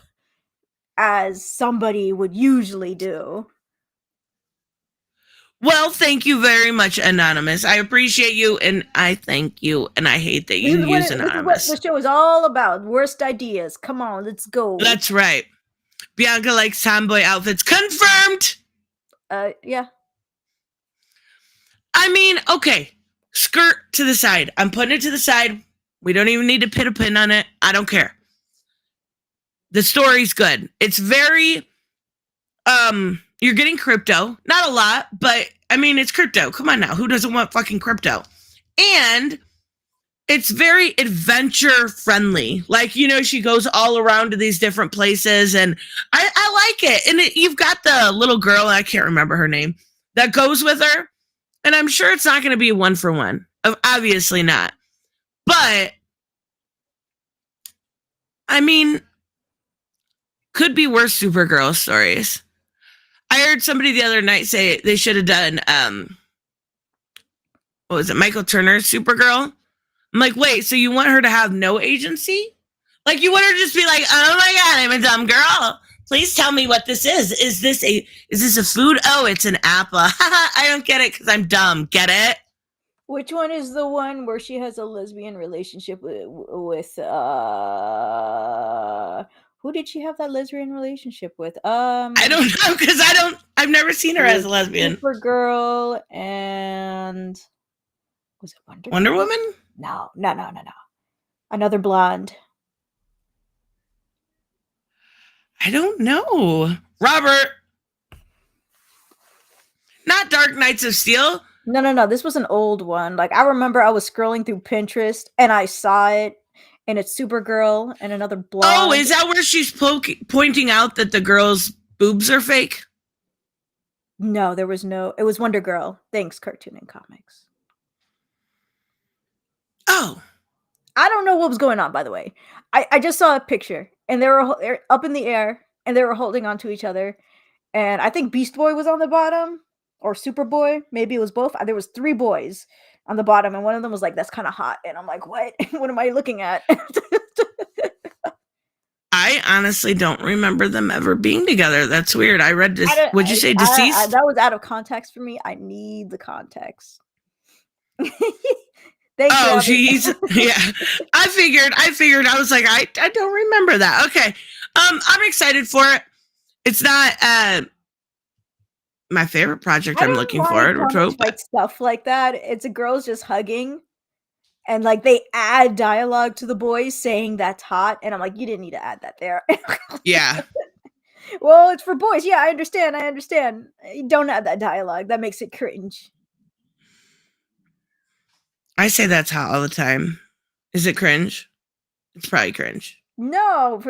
as somebody would usually do. Well, thank you very much, Anonymous. I appreciate you, and I thank you, and I hate that you use Anonymous. This is what the show is all about. Worst ideas. Come on, let's go. That's right. Bianca likes tomboy outfits. Confirmed! Yeah. I mean, okay. Skirt to the side. I'm putting it to the side. We don't even need to put a pin on it. I don't care. The story's good. It's very, you're getting crypto. Not a lot, but I mean, it's crypto. Come on now. Who doesn't want fucking crypto? And it's very adventure friendly. Like, you know, she goes all around to these different places, and I like it. And you've got the little girl, I can't remember her name, that goes with her. And I'm sure it's not going to be a 1-for-1. Obviously not. But, I mean, could be worse Supergirl stories. I heard somebody the other night say they should have done, what was it, Michael Turner's Supergirl? I'm like, wait, so you want her to have no agency? Like, you want her to just be like, oh my God, I'm a dumb girl. Please tell me what this is. Is this a food? Oh, it's an apple. I don't get it because I'm dumb. Get it? Which one is the one where she has a lesbian relationship with who did she have that lesbian relationship with? I don't know because I've never seen her as a lesbian. Supergirl and was it Wonder Woman? No. Another blonde. I don't know. Robert. Not Dark Knights of Steel. No. This was an old one. Like, I remember I was scrolling through Pinterest and I saw it, and it's Supergirl and another blonde. Oh, is that where she's pointing out that the girl's boobs are fake? No, there was no. It was Wonder Girl. Thanks, Cartoon and Comics. Oh. I don't know what was going on, by the way. I just saw a picture, and they're up in the air, and they were holding on to each other. And I think Beast Boy was on the bottom, or Superboy. Maybe it was both. There was 3 boys on the bottom, and one of them was like, that's kind of hot. And I'm like, what? What am I looking at? I honestly don't remember them ever being together. That's weird. I read this. Would you say deceased? That was out of context for me. I need the context. Thank you. Oh, jeez. Yeah. I figured. I was like, I don't remember that. Okay. I'm excited for it. It's not my favorite project I'm looking forward to. Like stuff like that. It's a girls just hugging, and like they add dialogue to the boys saying that's hot, and I'm like, you didn't need to add that there. Yeah. Well, it's for boys. Yeah, I understand. Don't add that dialogue. That makes it cringe. I say that's hot all the time. Is it cringe? It's probably cringe. No,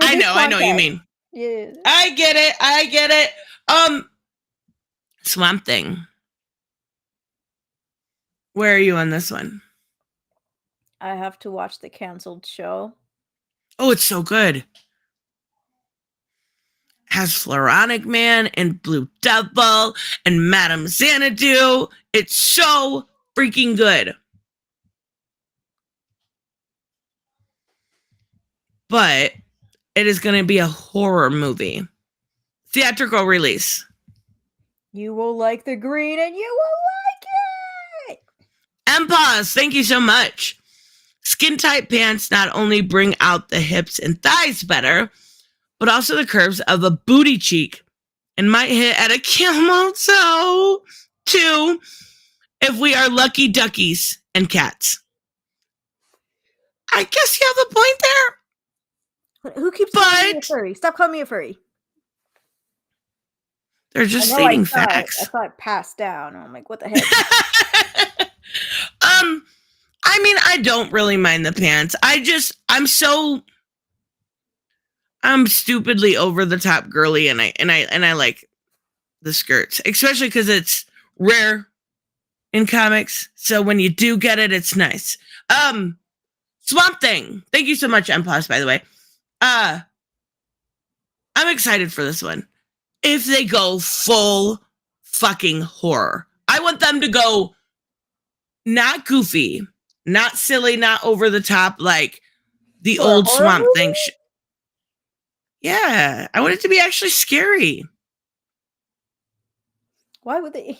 I know what you mean. Yeah. I get it. Swamp Thing. Where are you on this one? I have to watch the canceled show. Oh, it's so good. Has Floronic Man and Blue Devil and Madame Xanadu. It's so freaking good. But it is going to be a horror movie. Theatrical release. You will like the green and you will like it. Pause. Thank you so much. Skin tight pants not only bring out the hips and thighs better, but also the curves of a booty cheek and might hit at a camel toe too if we are lucky duckies and cats. I guess you have a point there. Who keeps calling me a furry? Stop calling me a furry. They're just stating facts. I thought it passed down. I'm like, what the heck? I mean, I don't really mind the pants. I'm stupidly over the top girly, and I like the skirts, especially because it's rare in comics. So when you do get it, it's nice. Swamp Thing. Thank you so much, MPOS, by the way. I'm excited for this one. If they go full fucking horror, I want them to go not goofy, not silly, not over the top like the old Swamp Thing. Yeah, I want it to be actually scary. Why would they?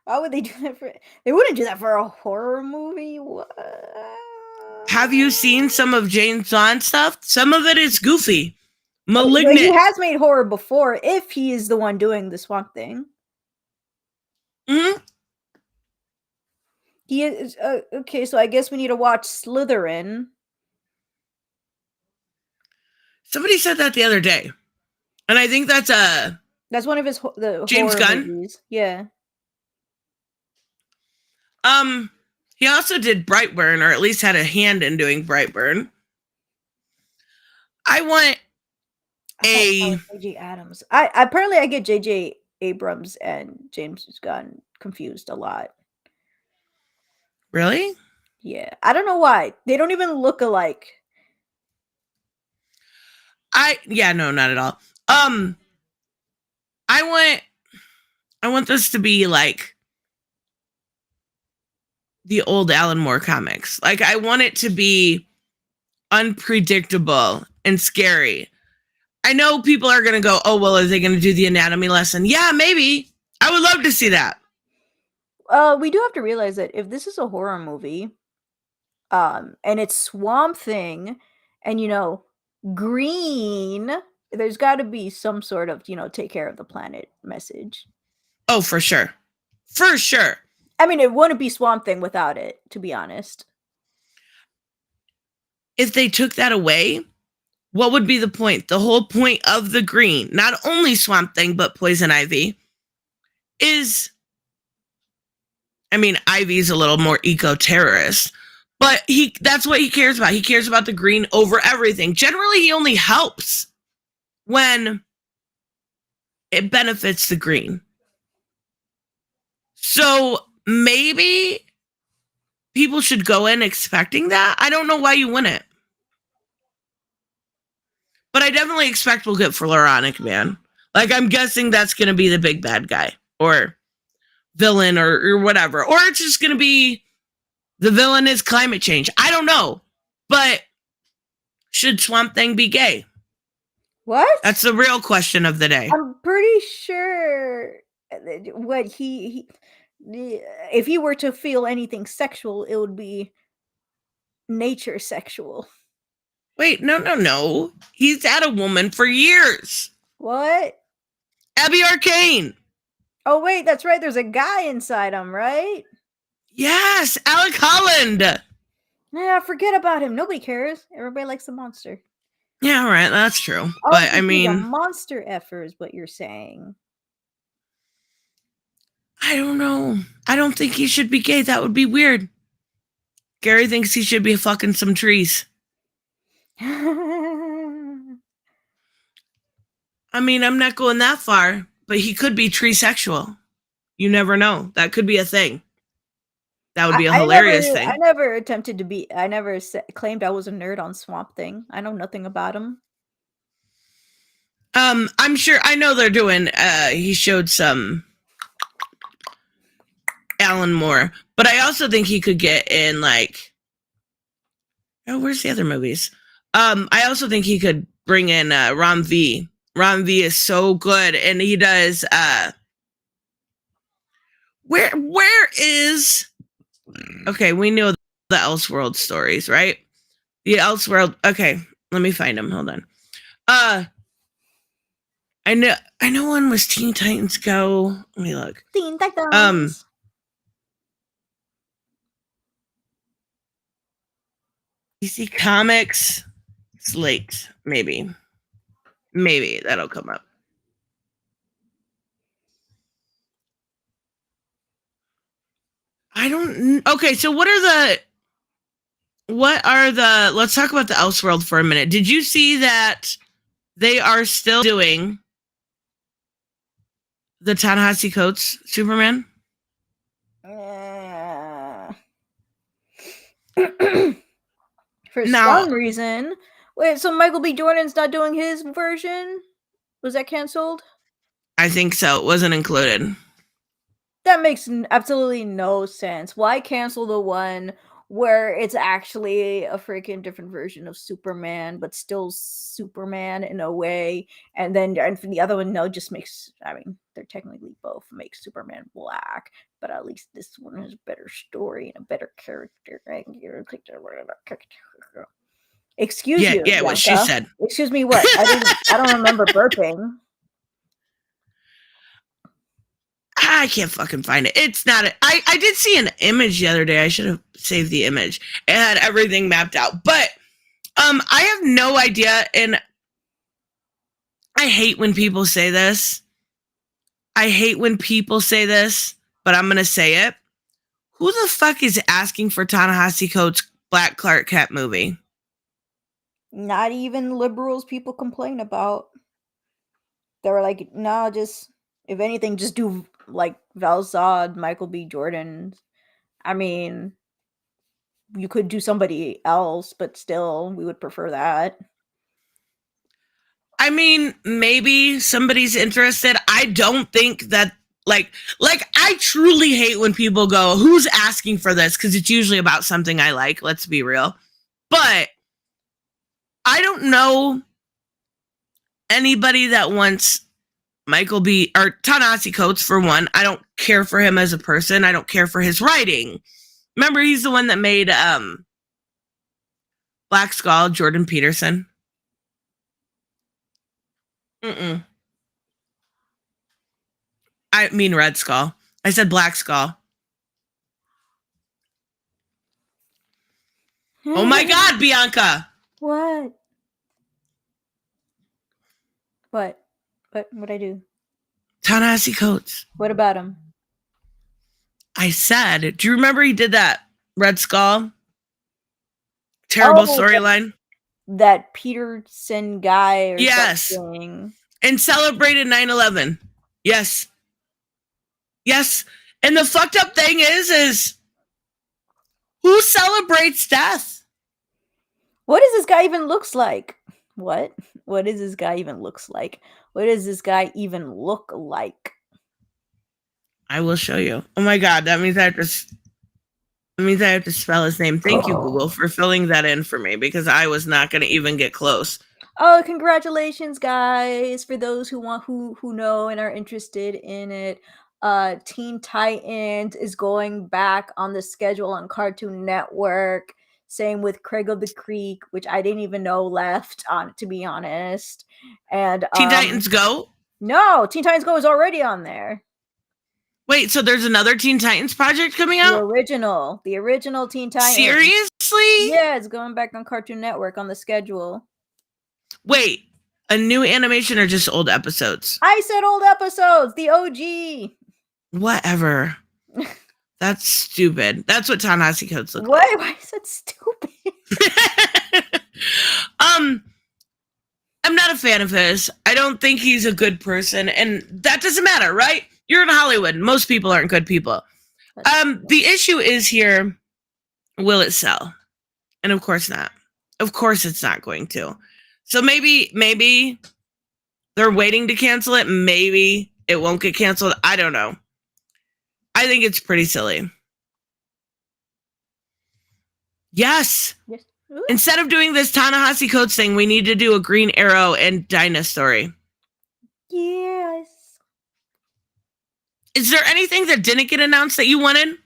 Why would they do that for? They wouldn't do that for a horror movie. What? Have you seen some of James Wan stuff? Some of it is goofy. Malignant. He has made horror before if he is the one doing the Swamp Thing. Mm-hmm. He is okay, so I guess we need to watch Slytherin. Somebody said that the other day. And I think that's one of his James horror Gunn movies. Yeah. He also did Brightburn, or at least had a hand in doing Brightburn. I want J.J. Adams. I get J.J. Abrams and James Gunn confused a lot. Really? Yeah. I don't know why. They don't even look alike. No, not at all. I want this to be like the old Alan Moore comics. Like, I want it to be unpredictable and scary. I know people are going to go, oh, well, are they going to do the anatomy lesson? Yeah, maybe. I would love to see that. We do have to realize that if this is a horror movie, and it's Swamp Thing, and, green, there's got to be some sort of, take care of the planet message. Oh, for sure. For sure. I mean, it wouldn't be Swamp Thing without it, to be honest. If they took that away, what would be the point? The whole point of the green, not only Swamp Thing, but Poison Ivy, is, I mean, Ivy's a little more eco-terrorist, but that's what he cares about. He cares about the green over everything. Generally, he only helps when it benefits the green. So maybe people should go in expecting that. I don't know why you wouldn't. But I definitely expect we'll get Floronic Man. Like, I'm guessing that's going to be the big bad guy. Or villain or whatever. Or it's just going to be the villain is climate change. I don't know. But should Swamp Thing be gay? What? That's the real question of the day. I'm pretty sure what if he were to feel anything sexual, it would be nature sexual. Wait, no. He's had a woman for years. What? Abby Arcane. Oh, wait, that's right. There's a guy inside him, right? Yes, Alec Holland. Yeah, forget about him. Nobody cares. Everybody likes the monster. Yeah, right. That's true. But I mean, a monster effer is what you're saying. I don't know. I don't think he should be gay. That would be weird. Gary thinks he should be fucking some trees. I mean, I'm not going that far, but he could be tree sexual. You never know. That could be a thing. That would be a hilarious thing. I never attempted to be. I never claimed I was a nerd on Swamp Thing. I know nothing about him. I'm sure. I know they're doing. He showed some Alan Moore, but I also think he could get in like. Oh, where's the other movies? I also think he could bring in Ram V. Ram V is so good, and he does. Where is? Okay, we know the Elseworld stories, right? The Elseworld. Okay, let me find him. Hold on. I know one was Teen Titans Go. Let me look. Teen Titans. DC Comics Slate, maybe that'll come up. I don't. Okay, so what are the? Let's talk about the Elseworld for a minute. Did you see that they are still doing the Ta-Nehisi Coates Superman? For Now- some reason. Wait, so Michael B. Jordan's not doing his version? Was that canceled? I think so. It wasn't included. That makes absolutely no sense. Why cancel the one where it's actually a freaking different version of Superman, but still Superman in a way? And for the other one, no, just makes, I mean, they're technically both make Superman black, but at least this one has a better story and a better character. Excuse you. Yeah, what she Bianca. said. Excuse me, what? I don't remember burping. I can't fucking find it. It's not. I did see an image the other day. I should have saved the image. It had everything mapped out. But I have no idea, and I hate when people say this. But I'm gonna say it. Who the fuck is asking for Ta-Nehisi Coates' Black Clark Kent movie? Not even liberals people complain about. They were like, no, just, if anything, just do like Val Zod, Michael B. Jordan. I mean, you could do somebody else, but still, we would prefer that. I mean, maybe somebody's interested. I don't think that, like I truly hate when people go, who's asking for this? Because it's usually about something I like, let's be real. But I don't know anybody that wants Michael B. or Ta-Nehisi Coates, for one. I don't care for him as a person. I don't care for his writing. Remember, he's the one that made Black Skull, Jordan Peterson. I mean Red Skull. I said Black Skull. Oh my God, Bianca! What? What'd I do? Ta-Nehisi Coates. What about him? I said, do you remember he did that Red Skull? Terrible storyline. That Peterson guy or Yes. something. And celebrated 9/11. Yes. And the fucked up thing is who celebrates death? What does this guy even looks like? What? What does this guy even looks like? What does this guy even look like? I will show you. Oh my God, that means I have to spell his name. Thank you, Google, for filling that in for me, because I was not going to even get close. Oh, congratulations, guys! For those who know and are interested in it, Teen Titans is going back on the schedule on Cartoon Network. Same with Craig of the Creek, which I didn't even know left on, to be honest. And Teen Titans Go? No, Teen Titans Go is already on there. Wait, so there's another Teen Titans project coming out? The original Teen Titans. Seriously? Yeah, it's going back on Cartoon Network on the schedule. Wait, a new animation or just old episodes? I said old episodes, the OG. Whatever. That's stupid. That's what Ta-Nehisi Coates looks like. Why is that stupid? I'm not a fan of his. I don't think he's a good person, and that doesn't matter, right? You're in Hollywood. Most people aren't good people. The issue is here, will it sell? And of course not. Of course it's not going to. So maybe they're waiting to cancel it. Maybe it won't get canceled. I don't know. I think it's pretty silly. Yes. Instead of doing this Ta-Nehisi Coates thing, we need to do a Green Arrow and Dinah story. Yes. Is there anything that didn't get announced that you wanted?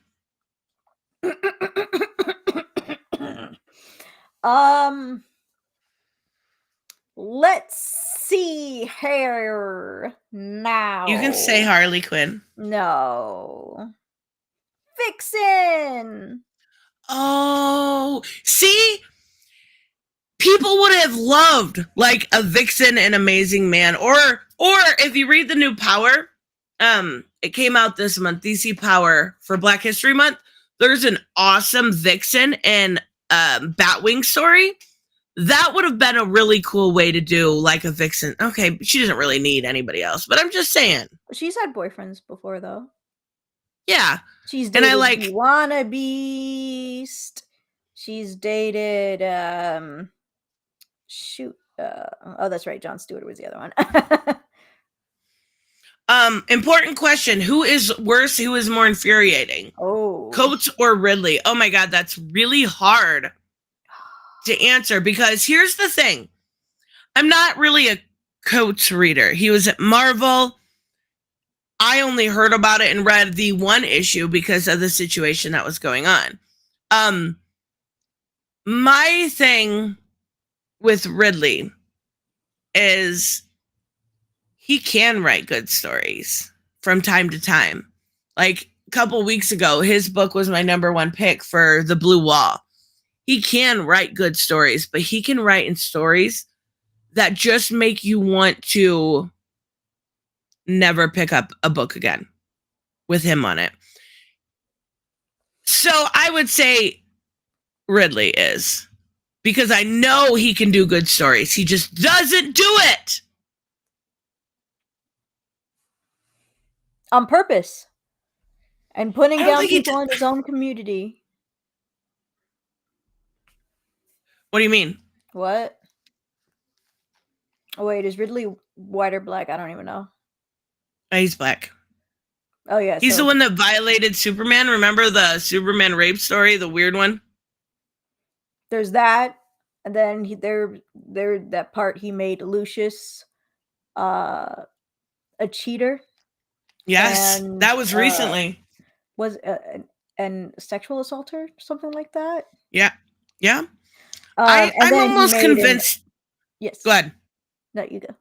Let's see here now. You can say Harley Quinn. No. Vixen! Oh, see? People would have loved like a Vixen and Amazing Man, or if you read the new Power, it came out this month, DC Power for Black History Month. There's an awesome Vixen and Batwing story. That would have been a really cool way to do like a Vixen. Okay, she doesn't really need anybody else, but I'm just saying. She's had boyfriends before, though. Yeah. She's dated And I like Wanna Beast. She's dated oh, that's right, Jon Stewart was the other one. Important question. Who is worse? Who is more infuriating? Oh. Coates or Ridley? Oh my God, that's really hard to answer because here's the thing. I'm not really a Coates reader. He was at Marvel. I only heard about it and read the one issue because of the situation that was going on. My thing with Ridley is he can write good stories from time to time. Like a couple weeks ago, his book was my number one pick for The Blue Wall. He can write good stories, but he can write in stories that just make you want to never pick up a book again with him on it. So I would say Ridley is, because I know he can do good stories. He just doesn't do it. On purpose. And putting down people in his own community. What do you mean? What? Oh, wait, is Ridley white or black? I don't even know. He's black. Oh, yeah. He's the one that violated Superman. Remember the Superman rape story, the weird one? There's that. And then there that part he made Lucius a cheater. Yes, and, that was recently. Was and sexual assaulter, something like that? Yeah. Yeah. I'm almost convinced. Yes. Go ahead. No, you go.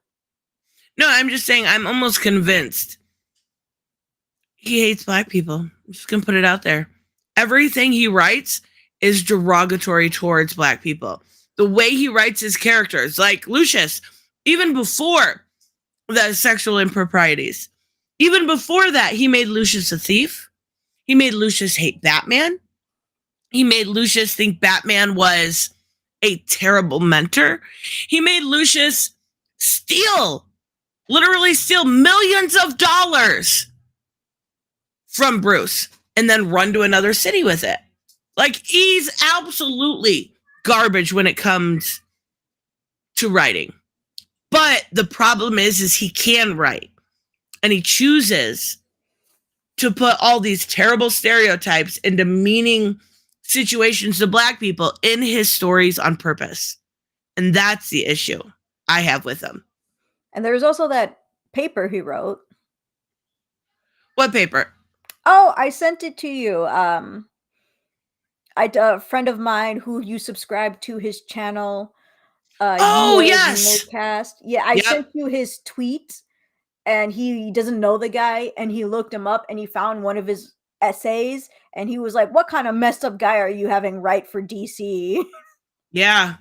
No, I'm just saying I'm almost convinced he hates black people. I'm just going to put it out there. Everything he writes is derogatory towards black people. The way he writes his characters, like Lucius, even before the sexual improprieties, even before that, he made Lucius a thief. He made Lucius hate Batman. He made Lucius think Batman was a terrible mentor. He made Lucius literally steal millions of dollars from Bruce and then run to another city with it. Like, he's absolutely garbage when it comes to writing. But the problem is he can write. And he chooses to put all these terrible stereotypes and demeaning situations to black people in his stories on purpose. And that's the issue I have with him. And there's also that paper he wrote. What paper? Oh, I sent it to you. A friend of mine who you subscribe to his channel. Yes. Midcast. Yeah, I sent you his tweet, and he doesn't know the guy, and he looked him up, and he found one of his essays, and he was like, "What kind of messed up guy are you having write for DC?" Yeah.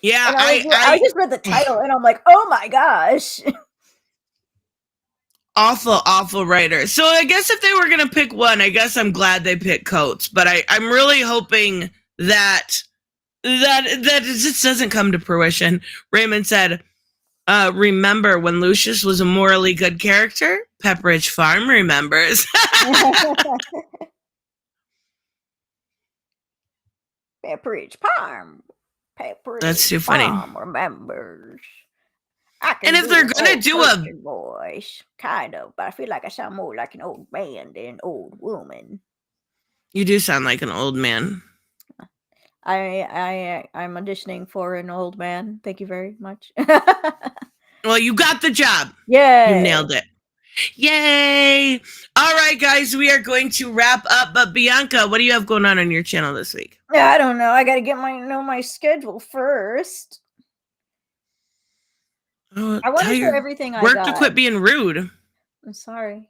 Yeah, I just read the title, and I'm like, "Oh my gosh." Awful writer. So I guess if they were going to pick one, I guess I'm glad they picked Coates. But I'm really hoping that it just doesn't come to fruition. Raymond said, remember when Lucius was a morally good character? Pepperidge Farm remembers. Pepperidge Farm. That's too funny. Remembers. And if they're gonna do a voice, kind of, but I feel like I sound more like an old man than an old woman. You do sound like an old man. I'm auditioning for an old man. Thank you very much. Well, you got the job. Yay! You nailed it. Yay! All right, guys, we are going to wrap up. But Bianca, what do you have going on your channel this week? I don't know. I got to get my schedule first. Oh, I want tell to show your everything I work to got. quit being rude. I'm sorry.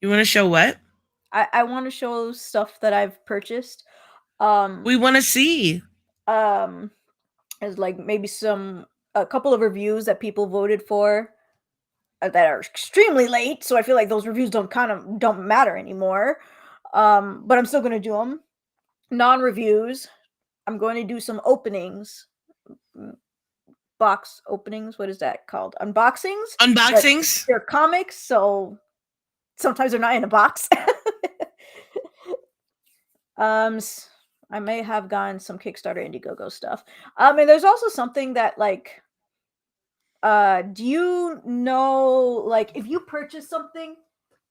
You want to show what? I want to show stuff that I've purchased. We want to see. As like maybe a couple of reviews that people voted for that are extremely late, so I feel like those reviews don't matter anymore. But I'm still gonna do them. Non-reviews. I'm going to do some openings. Box openings. What is that called? Unboxings. But Unboxings? they're comics, so sometimes they're not in a box. I may have gotten some Kickstarter Indiegogo stuff. And there's also something that like do you know, like, if you purchase something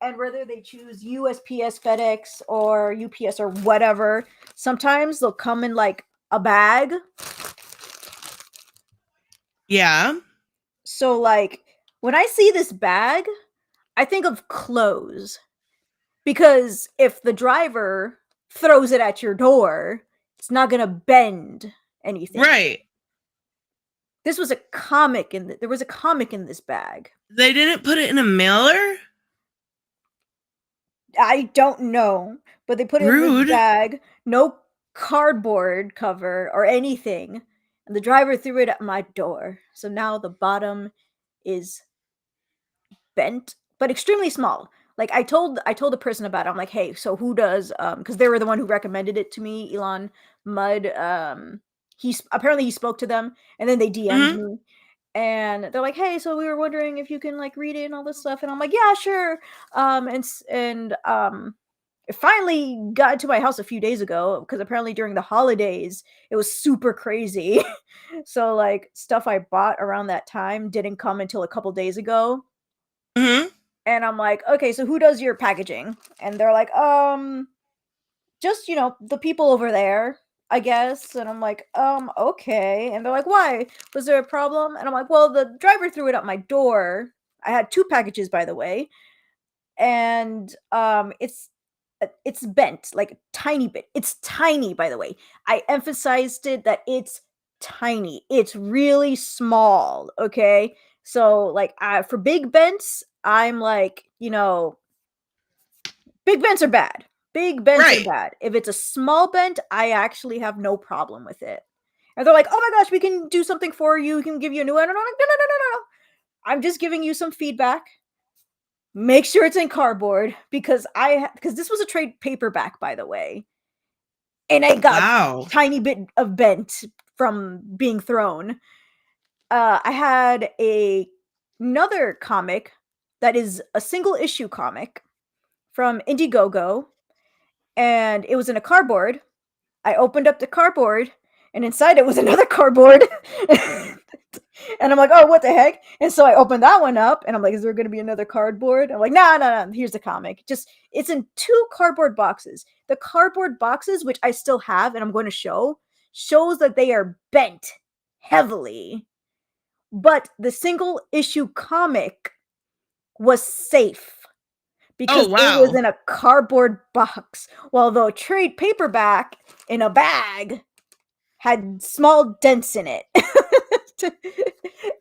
and whether they choose USPS, FedEx, or UPS or whatever, sometimes they'll come in like a bag. Yeah. So like when I see this bag, I think of clothes, because if the driver throws it at your door, it's not gonna bend anything. Right. This was a comic there was a comic in this bag. They didn't put it in a mailer? I don't know, but they put it in Rude. this bag, no cardboard cover or anything, and the driver threw it at my door. So now the bottom is bent, but extremely small. Like I told the person about it. I'm like, hey, so who does because they were the one who recommended it to me, Elon Mudd. He spoke to them and then they DM'd me. And they're like, hey, so we were wondering if you can like read it and all this stuff. And I'm like, yeah, sure. It finally got to my house a few days ago because apparently during the holidays it was super crazy. So like stuff I bought around that time didn't come until a couple days ago. Mm-hmm. And I'm like, okay, so who does your packaging? And they're like, just, the people over there, I guess. And I'm like, okay. And they're like, why? Was there a problem? And I'm like, well, the driver threw it at my door. I had 2 packages, by the way. And it's bent like a tiny bit. It's tiny, by the way. I emphasized it that it's tiny. It's really small, okay? So like for big bents, I'm like, big bents are bad. Big bents are bad. If it's a small bent, I actually have no problem with it. And they're like, oh my gosh, we can do something for you. We can give you a new one. And I'm like, no. I'm just giving you some feedback. Make sure it's in cardboard because this was a trade paperback, by the way. And I got a tiny bit of bent from being thrown. I had another comic that is a single issue comic from Indiegogo, and it was in a cardboard. I opened up the cardboard, and inside it was another cardboard. And I'm like, oh, what the heck? And so I opened that one up, and I'm like, is there going to be another cardboard? I'm like, no. Here's the comic. It's in 2 cardboard boxes. The cardboard boxes, which I still have, and I'm going to shows that they are bent heavily. But the single issue comic was safe because it was in a cardboard box, while the trade paperback in a bag had small dents in it.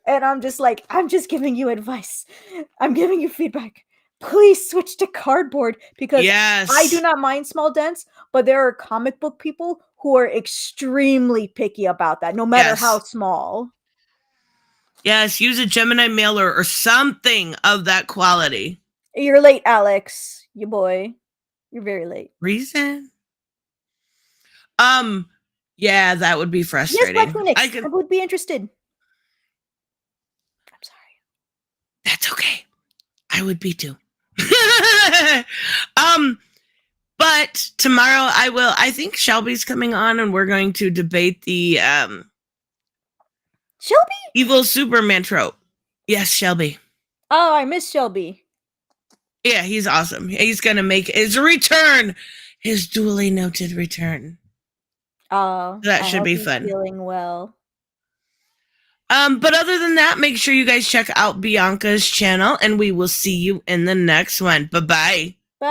And I'm just like, I'm just giving you advice. I'm giving you feedback. Please switch to cardboard because I do not mind small dents, but there are comic book people who are extremely picky about that, no matter how small. Yes, use a Gemini mailer or something of that quality. You're late, Alex. You boy. You're very late. Reason? Yeah, that would be frustrating. Yes, Black Phoenix. I would be interested. I'm sorry. That's okay. I would be too. But tomorrow I think Shelby's coming on and we're going to debate the Shelby? Evil Superman trope. Yes, Shelby. Oh, I miss Shelby. Yeah, he's awesome. He's gonna make his return. His duly noted return. Oh, that should be fun. Feeling well. But other than that, make sure you guys check out Bianca's channel, and we will see you in the next one. Bye-bye. Bye.